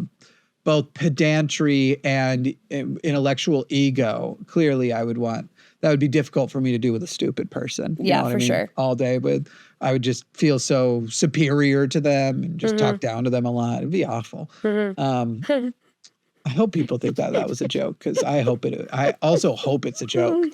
both pedantry and intellectual ego, clearly I would want, that would be difficult for me to do with a stupid person. You know what I mean? Sure. All day with, I would just feel so superior to them and just talk down to them a lot. It'd be awful. I hope people think that was a joke, because I also hope it's a joke.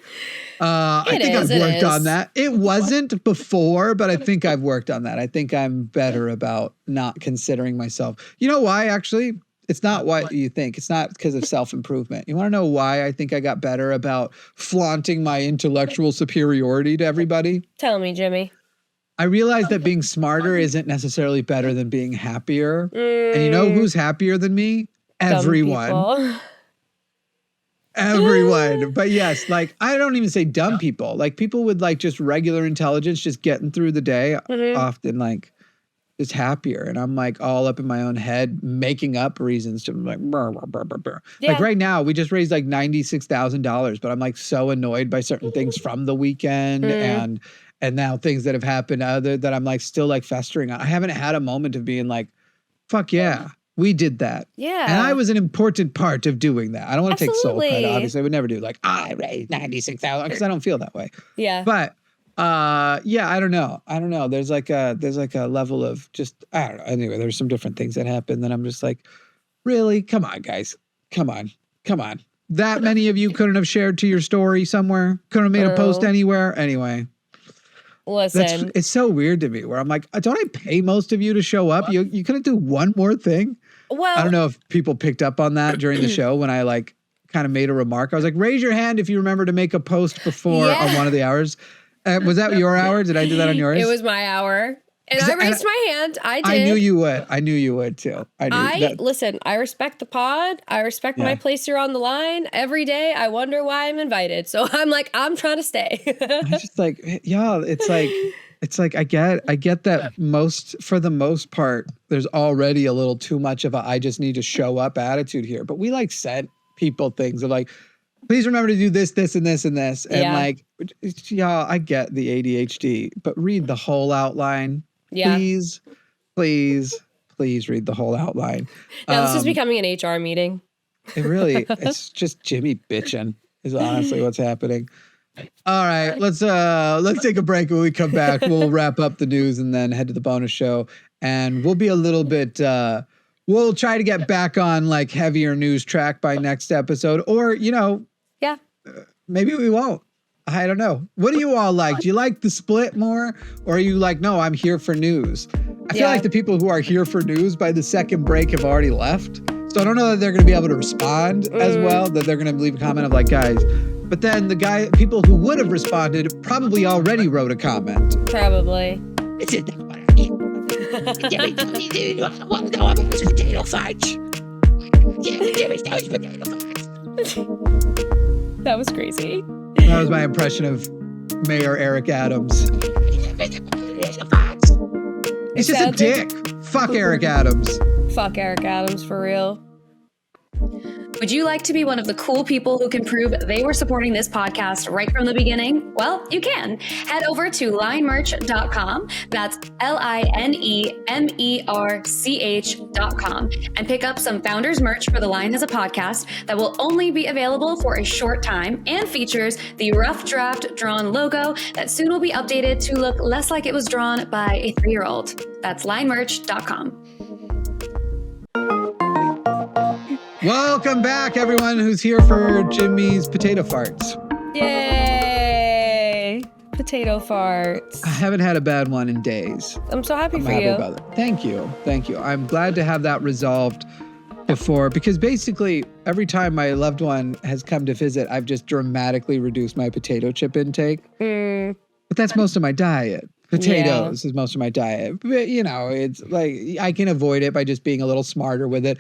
I think I've worked on that. It wasn't before, but I think I've worked on that. I think I'm better about not considering myself. You know why, actually? It's not what you think. It's not because of self-improvement. You want to know why I think I got better about flaunting my intellectual superiority to everybody? Tell me, Jimmy. I realized that being smarter isn't necessarily better than being happier. And you know who's happier than me? Everyone. Everyone. But yes, like, I don't even say dumb people. Like, people with like just regular intelligence, just getting through the day, often like is happier. And I'm like all up in my own head, making up reasons to like, burr, burr, burr, burr. Like right now, we just raised like $96,000, but I'm like so annoyed by certain things from the weekend and now things that have happened that I'm like still like festering on. I haven't had a moment of being like, fuck yeah. We did that. Yeah. And I was an important part of doing that. I don't want to take sole credit. Obviously, I would never do like, I raised 96,000, because I don't feel that way. Yeah. But yeah, I don't know. There's like a level of just, I don't know. Anyway, there's some different things that happen that I'm just like, really? Come on, guys. Come on. That many of you couldn't have shared to your story somewhere? Couldn't have made a post anywhere? Anyway. Listen. It's so weird to me where I'm like, don't I pay most of you to show up? You couldn't do one more thing? Well, I don't know if people picked up on that during the show when I like kind of made a remark. I was like, raise your hand if you remember to make a post before on one of the hours. Was that your hour? Did I do that on yours? It was my hour. And I raised my hand. I did. I knew you would too. Listen, I respect the pod. I respect my place here on the line. Every day I wonder why I'm invited. So I'm like, I'm trying to stay. I'm just like, yeah, it's like I get that for the most part, there's already a little too much of a I just need to show up attitude here. But we like sent people things of like, please remember to do this, this, and this, and this. And like, yeah, I get the ADHD, but read the whole outline. Yeah. Please read the whole outline. Now this is becoming an HR meeting. It's just Jimmy bitching is honestly what's happening. All right, let's take a break. When we come back, we'll wrap up the news and then head to the bonus show. And we'll be a little bit, we'll try to get back on like heavier news track by next episode. Or, maybe we won't. I don't know. What do you all like? Do you like the split more? Or are you like, no, I'm here for news? I feel like the people who are here for news by the second break have already left. So I don't know that they're going to be able to respond as well, that they're going to leave a comment of like, guys. But then people who would have responded probably already wrote a comment. Probably. That was crazy. That was my impression of Mayor Eric Adams. He's just a dick. Fuck Eric Adams. Fuck Eric Adams, for real. Would you like to be one of the cool people who can prove they were supporting this podcast right from the beginning? Well, you can. Head over to linemerch.com. That's linemerch.com and pick up some founders merch for The Line as a podcast that will only be available for a short time and features the rough draft drawn logo that soon will be updated to look less like it was drawn by a 3-year-old. That's linemerch.com. Welcome back, everyone who's here for Jimmy's potato farts. Yay! potato farts. I haven't had a bad one in days. I'm so happy I'm for happy you. about it. Thank you. I'm glad to have that resolved before, because basically every time my loved one has come to visit, I've just dramatically reduced my potato chip intake. But that's most of my diet. Potatoes is most of my diet. But, you know, it's like I can avoid it by just being a little smarter with it.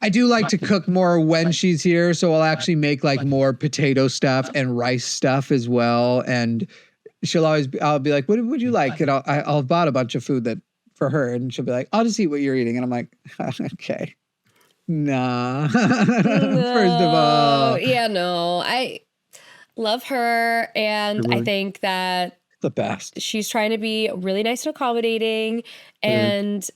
I do like to cook more when she's here, so I'll actually make like more potato stuff and rice stuff as well. And I'll be like, what would you like? And I'll have bought a bunch of food that for her, and she'll be like, I'll just eat what you're eating. And I'm like, okay. Nah. First of all. Yeah, no. I love her, and I think that the best. she's trying to be really nice and accommodating, and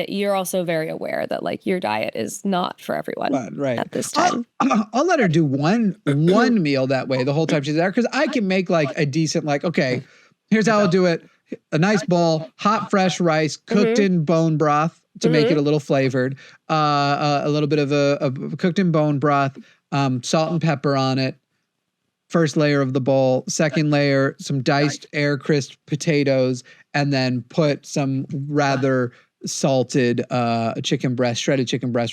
you're also very aware that like your diet is not for everyone at this time. I'll let her do one meal that way the whole time she's there, because I can make like a decent, like, okay, here's how I'll do it. A nice bowl, hot fresh rice cooked in bone broth to make it a little flavored, a little bit of a cooked in bone broth, salt and pepper on it. First layer of the bowl, second layer, some diced air crisp potatoes, and then put some rather salted shredded chicken breast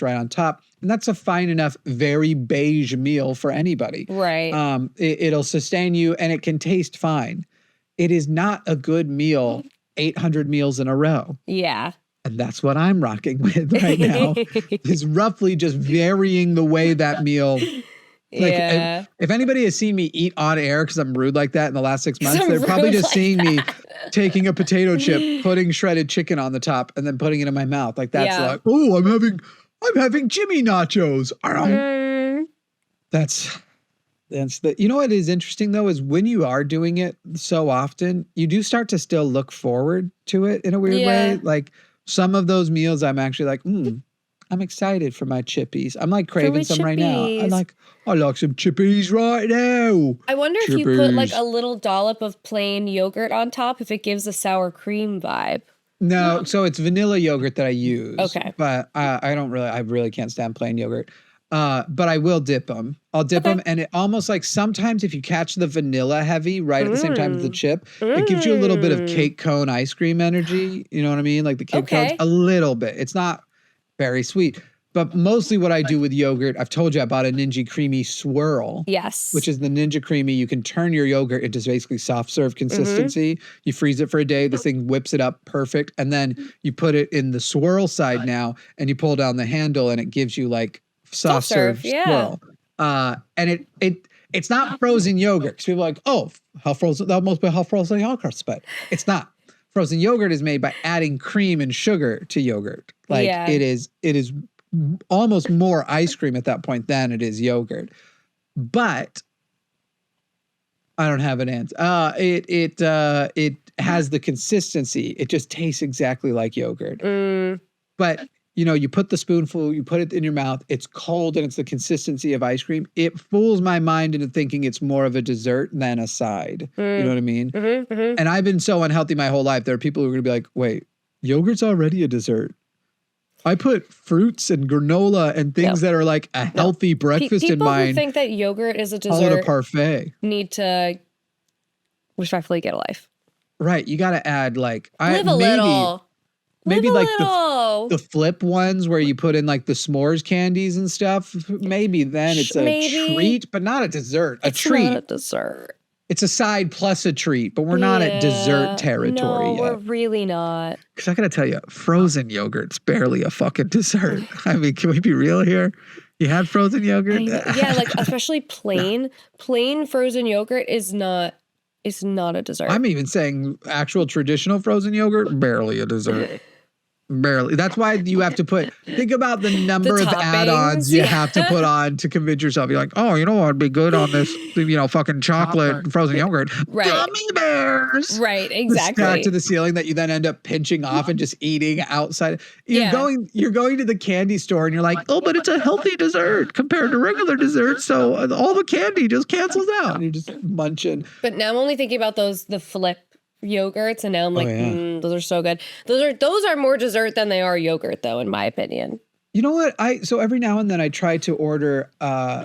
right on top. And that's a fine enough, very beige meal for anybody. Right. It'll sustain you, and it can taste fine. It is not a good meal 800 meals in a row. Yeah. And that's what I'm rocking with right now, is roughly just varying the way that meal. Like, if anybody has seen me eat on air because I'm rude like that in the last 6 months, they're probably just seeing me taking a potato chip, putting shredded chicken on the top, and then putting it in my mouth. Like that's like, oh, I'm having Jimmy nachos. That's you know what is interesting though, is when you are doing it so often, you do start to still look forward to it in a weird way. Like some of those meals, I'm actually like, I'm excited for my chippies. I'm like craving some right now. I like some chippies right now. I wonder if you put like a little dollop of plain yogurt on top, if it gives a sour cream vibe. No, so it's vanilla yogurt that I use. Okay. But I really can't stand plain yogurt. But I will dip them. I'll dip them, and it almost like sometimes if you catch the vanilla heavy right at the same time as the chip, it gives you a little bit of cake cone ice cream energy. You know what I mean? Like the cake cones, a little bit. It's not very sweet. But mostly what I do with yogurt, I've told you I bought a Ninja Creamy Swirl. Yes. Which is the Ninja Creamy. You can turn your yogurt into basically soft serve consistency. You freeze it for a day. This thing whips it up perfect. And then you put it in the swirl side now, and you pull down the handle, and it gives you like soft serve swirl. And it's not frozen yogurt. Because people are like, oh, how frozen? That must be how frozen yogurt's, but it's not. Frozen yogurt is made by adding cream and sugar to yogurt. Like it is almost more ice cream at that point than it is yogurt. But I don't have an answer. It has the consistency. It just tastes exactly like yogurt. But you know, you put the spoonful, you put it in your mouth, it's cold and it's the consistency of ice cream. It fools my mind into thinking it's more of a dessert than a side. You know what I mean? And I've been so unhealthy my whole life. There are people who are going to be like, wait, yogurt's already a dessert. I put fruits and granola and things that are like a healthy breakfast in mine. People who think that yogurt is a dessert call it a parfait. Need to respectfully get a life. Right. You got to add like... Live a little. Maybe like the flip ones where you put in like the s'mores candies and stuff. Maybe then it's a treat, but not a dessert. It's not a dessert. It's a side plus a treat, but we're not at dessert territory yet. No, we're really not. Because I got to tell you, frozen yogurt's barely a fucking dessert. I mean, can we be real here? You had frozen yogurt? Yeah, like especially plain frozen yogurt is not a dessert. I'm even saying actual traditional frozen yogurt, barely a dessert. Barely. That's why you have to think about the number of add-ons you have to put on to convince yourself. You're like, oh, you know what would be good on this, fucking chocolate frozen yogurt. Right. Gummy bears. Right, exactly. Stacked to the ceiling that you then end up pinching off and just eating outside. You're going to the candy store and you're like, oh, but it's a healthy dessert compared to regular dessert. So all the candy just cancels out. And you're just munching. But now I'm only thinking about the flip yogurts, and now I'm like, those are so good. Those are more dessert than they are yogurt, though, in my opinion. You know what? So every now and then I try to order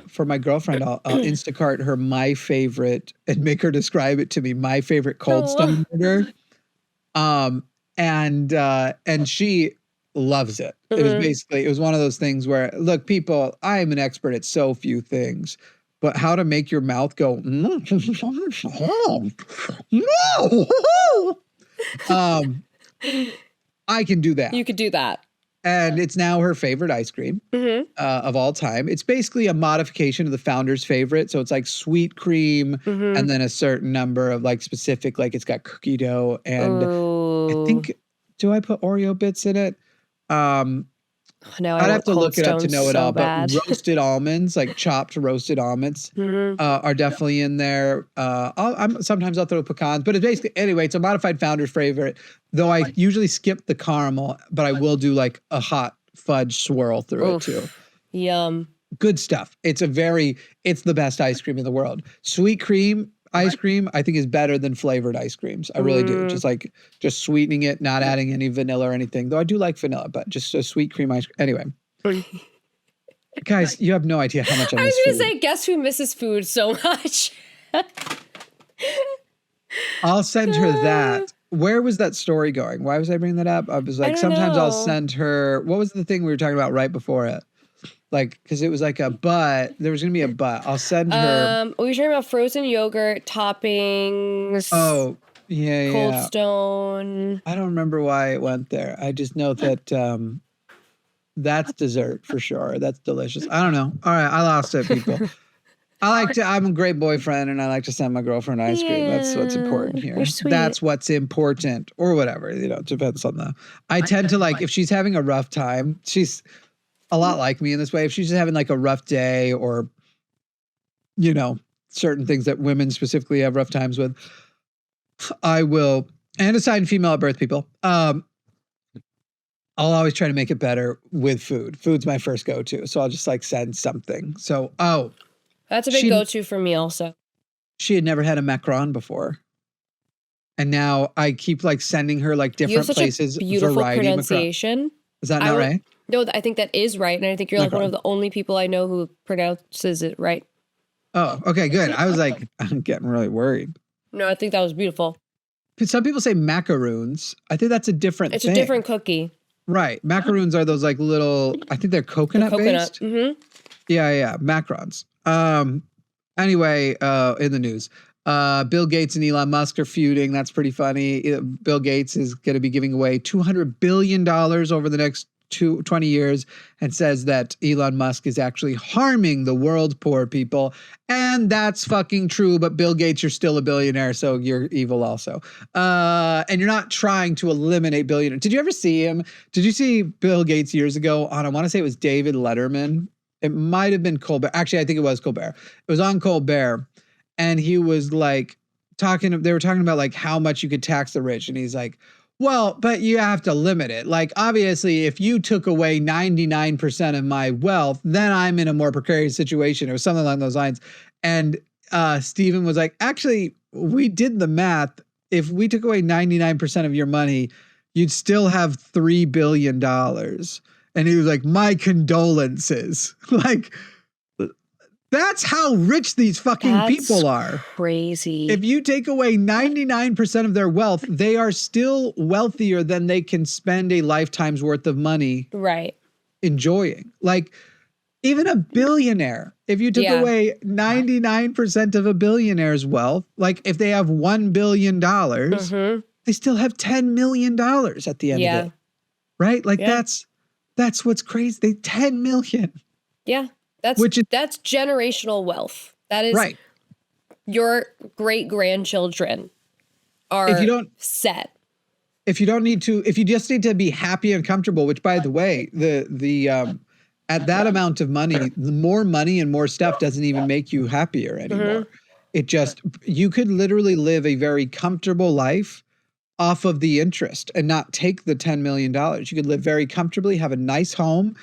for my girlfriend. I'll Instacart her my favorite and make her describe it to me. My favorite Cold Stone burger. And she loves it. It was one of those things where, look, people, I am an expert at so few things, but how to make your mouth go, I can do that. You could do that. And it's now her favorite ice cream of all time. It's basically a modification of the founder's favorite. So it's like sweet cream and then a certain number of like specific, like it's got cookie dough. And I think, do I put Oreo bits in it? I'd have to look it up to know it so all. Bad. But roasted almonds, like chopped roasted almonds are definitely in there. Sometimes I'll throw pecans, but it's basically, anyway, it's a modified founder's favorite. Though I usually skip the caramel, but I will do like a hot fudge swirl through it too. Yum. Good stuff. It's the best ice cream in the world. Sweet cream ice cream, I think, is better than flavored ice creams. I really do. Just sweetening it, not adding any vanilla or anything. Though I do like vanilla, but just a sweet cream ice cream. Anyway. Guys, you have no idea how much I miss was going to food. say, guess who misses food so much? I'll send her that. Where was that story going? Why was I bringing that up? I was like, sometimes I'll send her, what was the thing we were talking about right before it? Like, because it was like a but. There was going to be a but. I'll send her. We were talking about frozen yogurt, toppings. Oh, yeah. Cold Stone. I don't remember why it went there. I just know that that's dessert for sure. That's delicious. I don't know. All right, I lost it, people. I'm a great boyfriend and I like to send my girlfriend ice cream. That's what's important here. That's what's important or whatever, it depends on I tend to like, if she's having a rough time, she's a lot like me in this way. If she's just having like a rough day or, certain things that women specifically have rough times with, I will, and assigned female at birth people, I'll always try to make it better with food. Food's my first go-to. So I'll just like send something. So, that's a big go-to for me also. She had never had a macaron before. And now I keep like sending her like different places. A beautiful pronunciation. Is that not right? No, I think that is right. And I think you're like one of the only people I know who pronounces it right. Oh, okay, good. I was like, I'm getting really worried. No, I think that was beautiful. Some people say macaroons. I think that's a different thing. It's a different cookie. Right. Macaroons are those like little, I think they're coconut based. Mm-hmm. Yeah. Macarons. Anyway, in the news, Bill Gates and Elon Musk are feuding. That's pretty funny. Bill Gates is going to be giving away $200 billion over the next 20 years and says that Elon Musk is actually harming the world's poor people. And that's fucking true. But Bill Gates, you're still a billionaire, so you're evil also. And you're not trying to eliminate billionaires. Did you ever see him? Did you see Bill Gates years ago on, I want to say it was David Letterman. It might have been Colbert. Actually, I think it was Colbert. It was on Colbert. And he was like they were talking about like how much you could tax the rich. And he's like, well, but you have to limit it. Like, obviously, if you took away 99% of my wealth, then I'm in a more precarious situation or something along those lines. And Stephen was like, actually, we did the math. If we took away 99% of your money, you'd still have $3 billion. And he was like, my condolences. Like, that's how rich these fucking people are. Crazy. If you take away 99% of their wealth, they are still wealthier than they can spend a lifetime's worth of money enjoying. Like, even a billionaire, if you took away 99% of a billionaire's wealth, like if they have $1 billion, they still have $10 million at the end of it. Right? Like that's what's crazy. They 10 million. Yeah. That's generational wealth. That is your great grandchildren are set. If you just need to be happy and comfortable, which by the way, the at that amount of money, the more money and more stuff doesn't even make you happier anymore. It just, you could literally live a very comfortable life off of the interest and not take the $10 million. You could live very comfortably, have a nice home,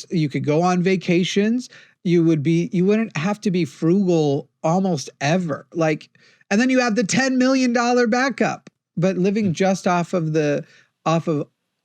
you could go on vacations. You wouldn't have to be frugal almost ever. Like, and then you have the $10 million backup, but living just off of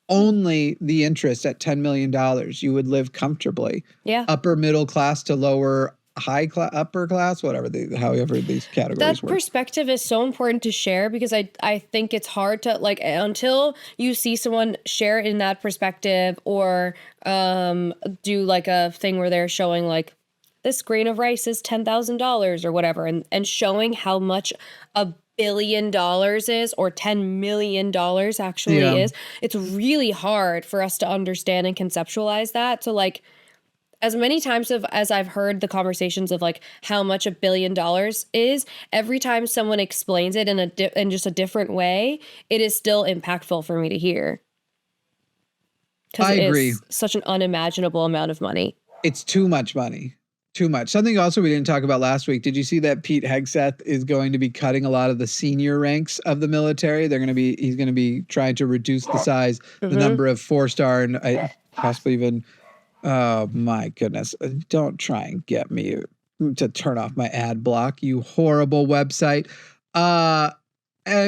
only the interest at $10 million, you would live comfortably. Yeah. Upper middle class to lower high class, upper class, whatever, however these categories That work. perspective is so important to share because I think it's hard to like until you see someone share in that perspective or do like a thing where they're showing like this grain of rice is $10,000 or whatever and showing how much $1 billion is or $10 million actually is. It's really hard for us to understand and conceptualize that. So like as many times as I've heard the conversations of like how much $1 billion is, every time someone explains it in just a different way, it is still impactful for me to hear. I agree. It's such an unimaginable amount of money. It's too much money. Too much. Something also we didn't talk about last week. Did you see that Pete Hegseth is going to be cutting a lot of the senior ranks of the military? He's going to be trying to reduce the size, the number of 4-star and possibly even. Oh my goodness. Don't try and get me to turn off my ad block, you horrible website.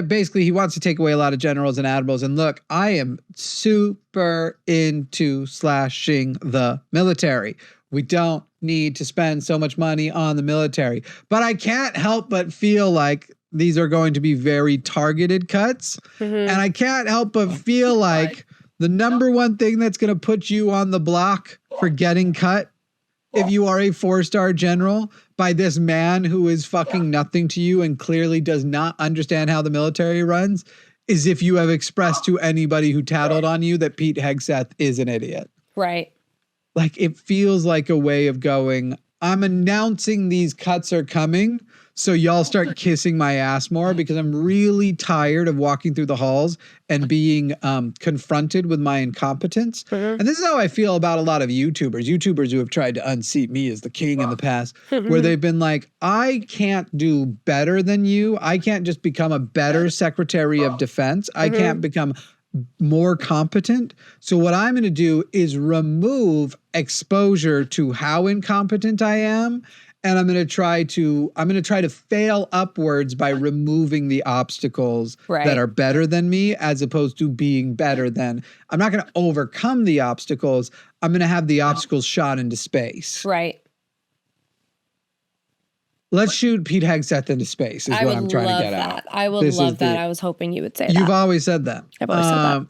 Basically, he wants to take away a lot of generals and admirals. And look, I am super into slashing the military. We don't need to spend so much money on the military. But I can't help but feel like these are going to be very targeted cuts. And I can't help but feel like the number one thing that's going to put you on the block for getting cut, if you are a 4-star general, by this man who is fucking nothing to you and clearly does not understand how the military runs, is if you have expressed to anybody who tattled on you that Pete Hegseth is an idiot. Right. Like, it feels like a way of going, I'm announcing these cuts are coming, so y'all start kissing my ass more because I'm really tired of walking through the halls and being confronted with my incompetence. And this is how I feel about a lot of YouTubers who have tried to unseat me as the king in the past, where they've been like, I can't do better than you. I can't just become a better Secretary of Defense. I can't become more competent. So what I'm going to do is remove exposure to how incompetent I am. And I'm going to try to fail upwards by removing the obstacles that are better than me, as opposed to being better than. I'm not going to overcome the obstacles. I'm going to have the obstacles shot into space. Right. Let's shoot Pete Hegseth into space is what I'm trying to get at. I would love that. I was hoping you would say that. You've always said that. I've always said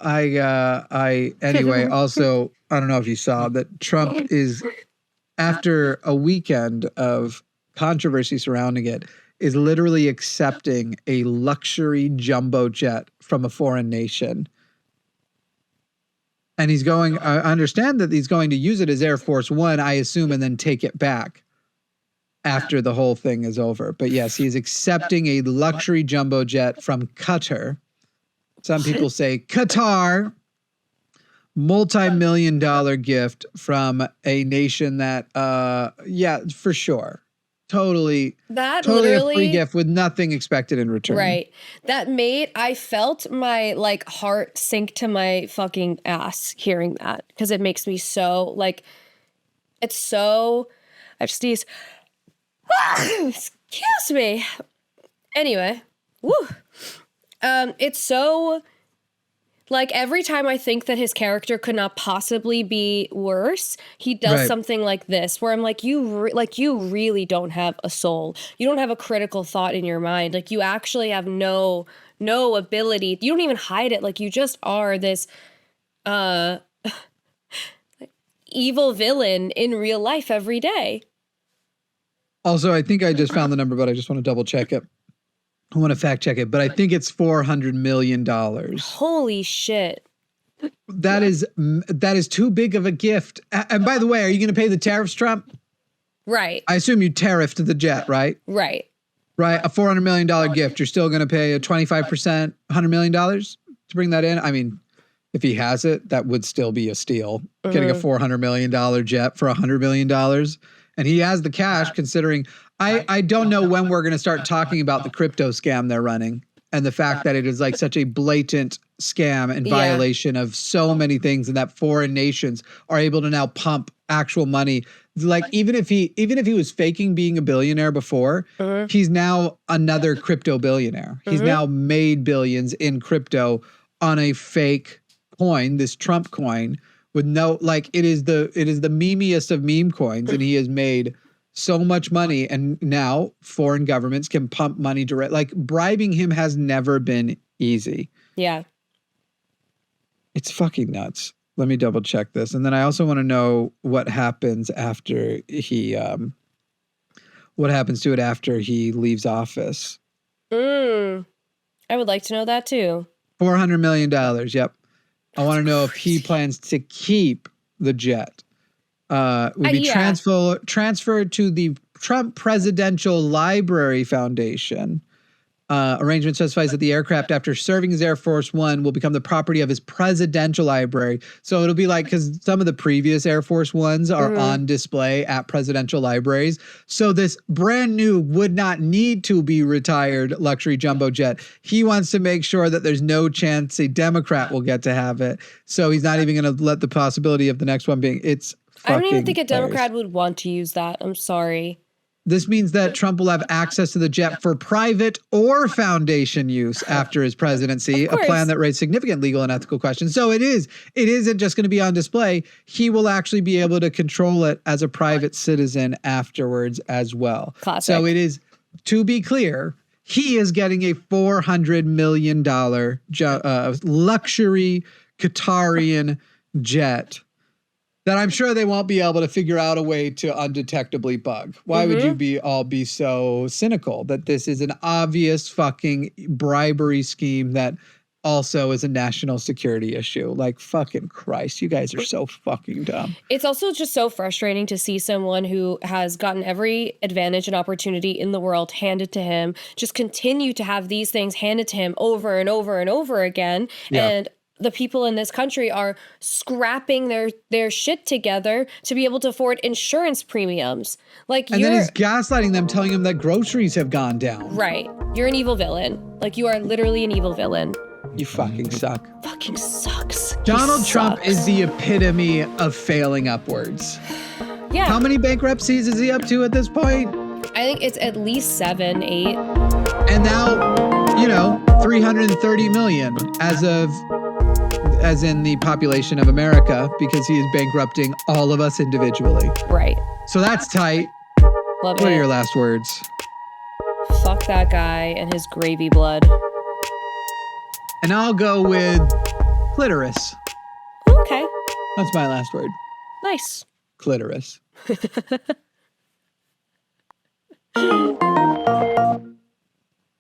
that. Anyway, also, I don't know if you saw that Trump is, after a weekend of controversy surrounding it, is literally accepting a luxury jumbo jet from a foreign nation. And he's going, I understand that he's going to use it as Air Force One, I assume, and then take it back after the whole thing is over. But yes, he's accepting a luxury jumbo jet from Qatar. Some people say Qatar. Multi-million-dollar gift from a nation that, yeah, for sure. Totally a free gift with nothing expected in return. Right. I felt my like heart sink to my fucking ass hearing that, because it makes me so like, it's so, I've sneezed. Excuse me. Anyway, woo. It's so, like, every time I think that his character could not possibly be worse, he does something like this, where I'm like, you really don't have a soul. You don't have a critical thought in your mind. Like, you actually have no ability. You don't even hide it. Like, you just are this evil villain in real life every day. Also, I think I just found the number, but I just want to double check it. I want to fact check it, but I think it's $400 million. Holy shit. That is too big of a gift. And by the way, are you going to pay the tariffs, Trump? Right. I assume you tariffed the jet, right? Right. Right. A $400 million gift. You're still going to pay a 25%, $100 million to bring that in. I mean, if he has it, that would still be a steal. Getting a $400 million jet for $100 million. And he has the cash, considering I don't know when we're going to start talking about the crypto scam they're running, and the fact that it is like such a blatant scam and violation of so many things, and that foreign nations are able to now pump actual money. Like, even if he was faking being a billionaire before, he's now another crypto billionaire. He's now made billions in crypto on a fake coin, this Trump coin, with no, like, it is the memeiest of meme coins, and he has made so much money, and now foreign governments can pump money direct. Like, bribing him has never been easy. Yeah. It's fucking nuts. Let me double check this. And then I also want to know what happens after he what happens to it after he leaves office. I would like to know that too. $400 million. Yep. I want to know if he plans to keep the jet. Would be transferred to the Trump Presidential Library Foundation. Arrangement specifies that the aircraft, after serving as Air Force One, will become the property of his presidential library. So it'll be like, because some of the previous Air Force Ones are on display at presidential libraries. So this brand new, would not need to be retired luxury jumbo jet, he wants to make sure that there's no chance a Democrat will get to have it. So he's not even going to let the possibility of the next one being, it's fucking I don't even think a hilarious. Democrat would want to use that. I'm sorry. This means that Trump will have access to the jet for private or foundation use after his presidency, a plan that raised significant legal and ethical questions. So it isn't just going to be on display. He will actually be able to control it as a private citizen afterwards as well. Classic. So it is, to be clear, he is getting a $400 million luxury Qatarian jet that I'm sure they won't be able to figure out a way to undetectably bug. Why would you be so cynical that this is an obvious fucking bribery scheme that also is a national security issue? Like, fucking Christ, you guys are so fucking dumb. It's also just so frustrating to see someone who has gotten every advantage and opportunity in the world handed to him just continue to have these things handed to him over and over and over again. Yeah. And the people in this country are scrapping their shit together to be able to afford insurance premiums. Like, and then he's gaslighting them, telling them that groceries have gone down. Right. You're an evil villain. Like, you are literally an evil villain. You fucking suck. Fucking sucks. Donald Trump is the epitome of failing upwards. Yeah. How many bankruptcies is he up to at this point? I think it's at least 7, 8. And now, 330 million as in the population of America, because he is bankrupting all of us individually. Right. So that's tight. Love What are it. your last words? Fuck that guy and his gravy blood. And I'll go with clitoris. Okay. That's my last word. Nice. Clitoris.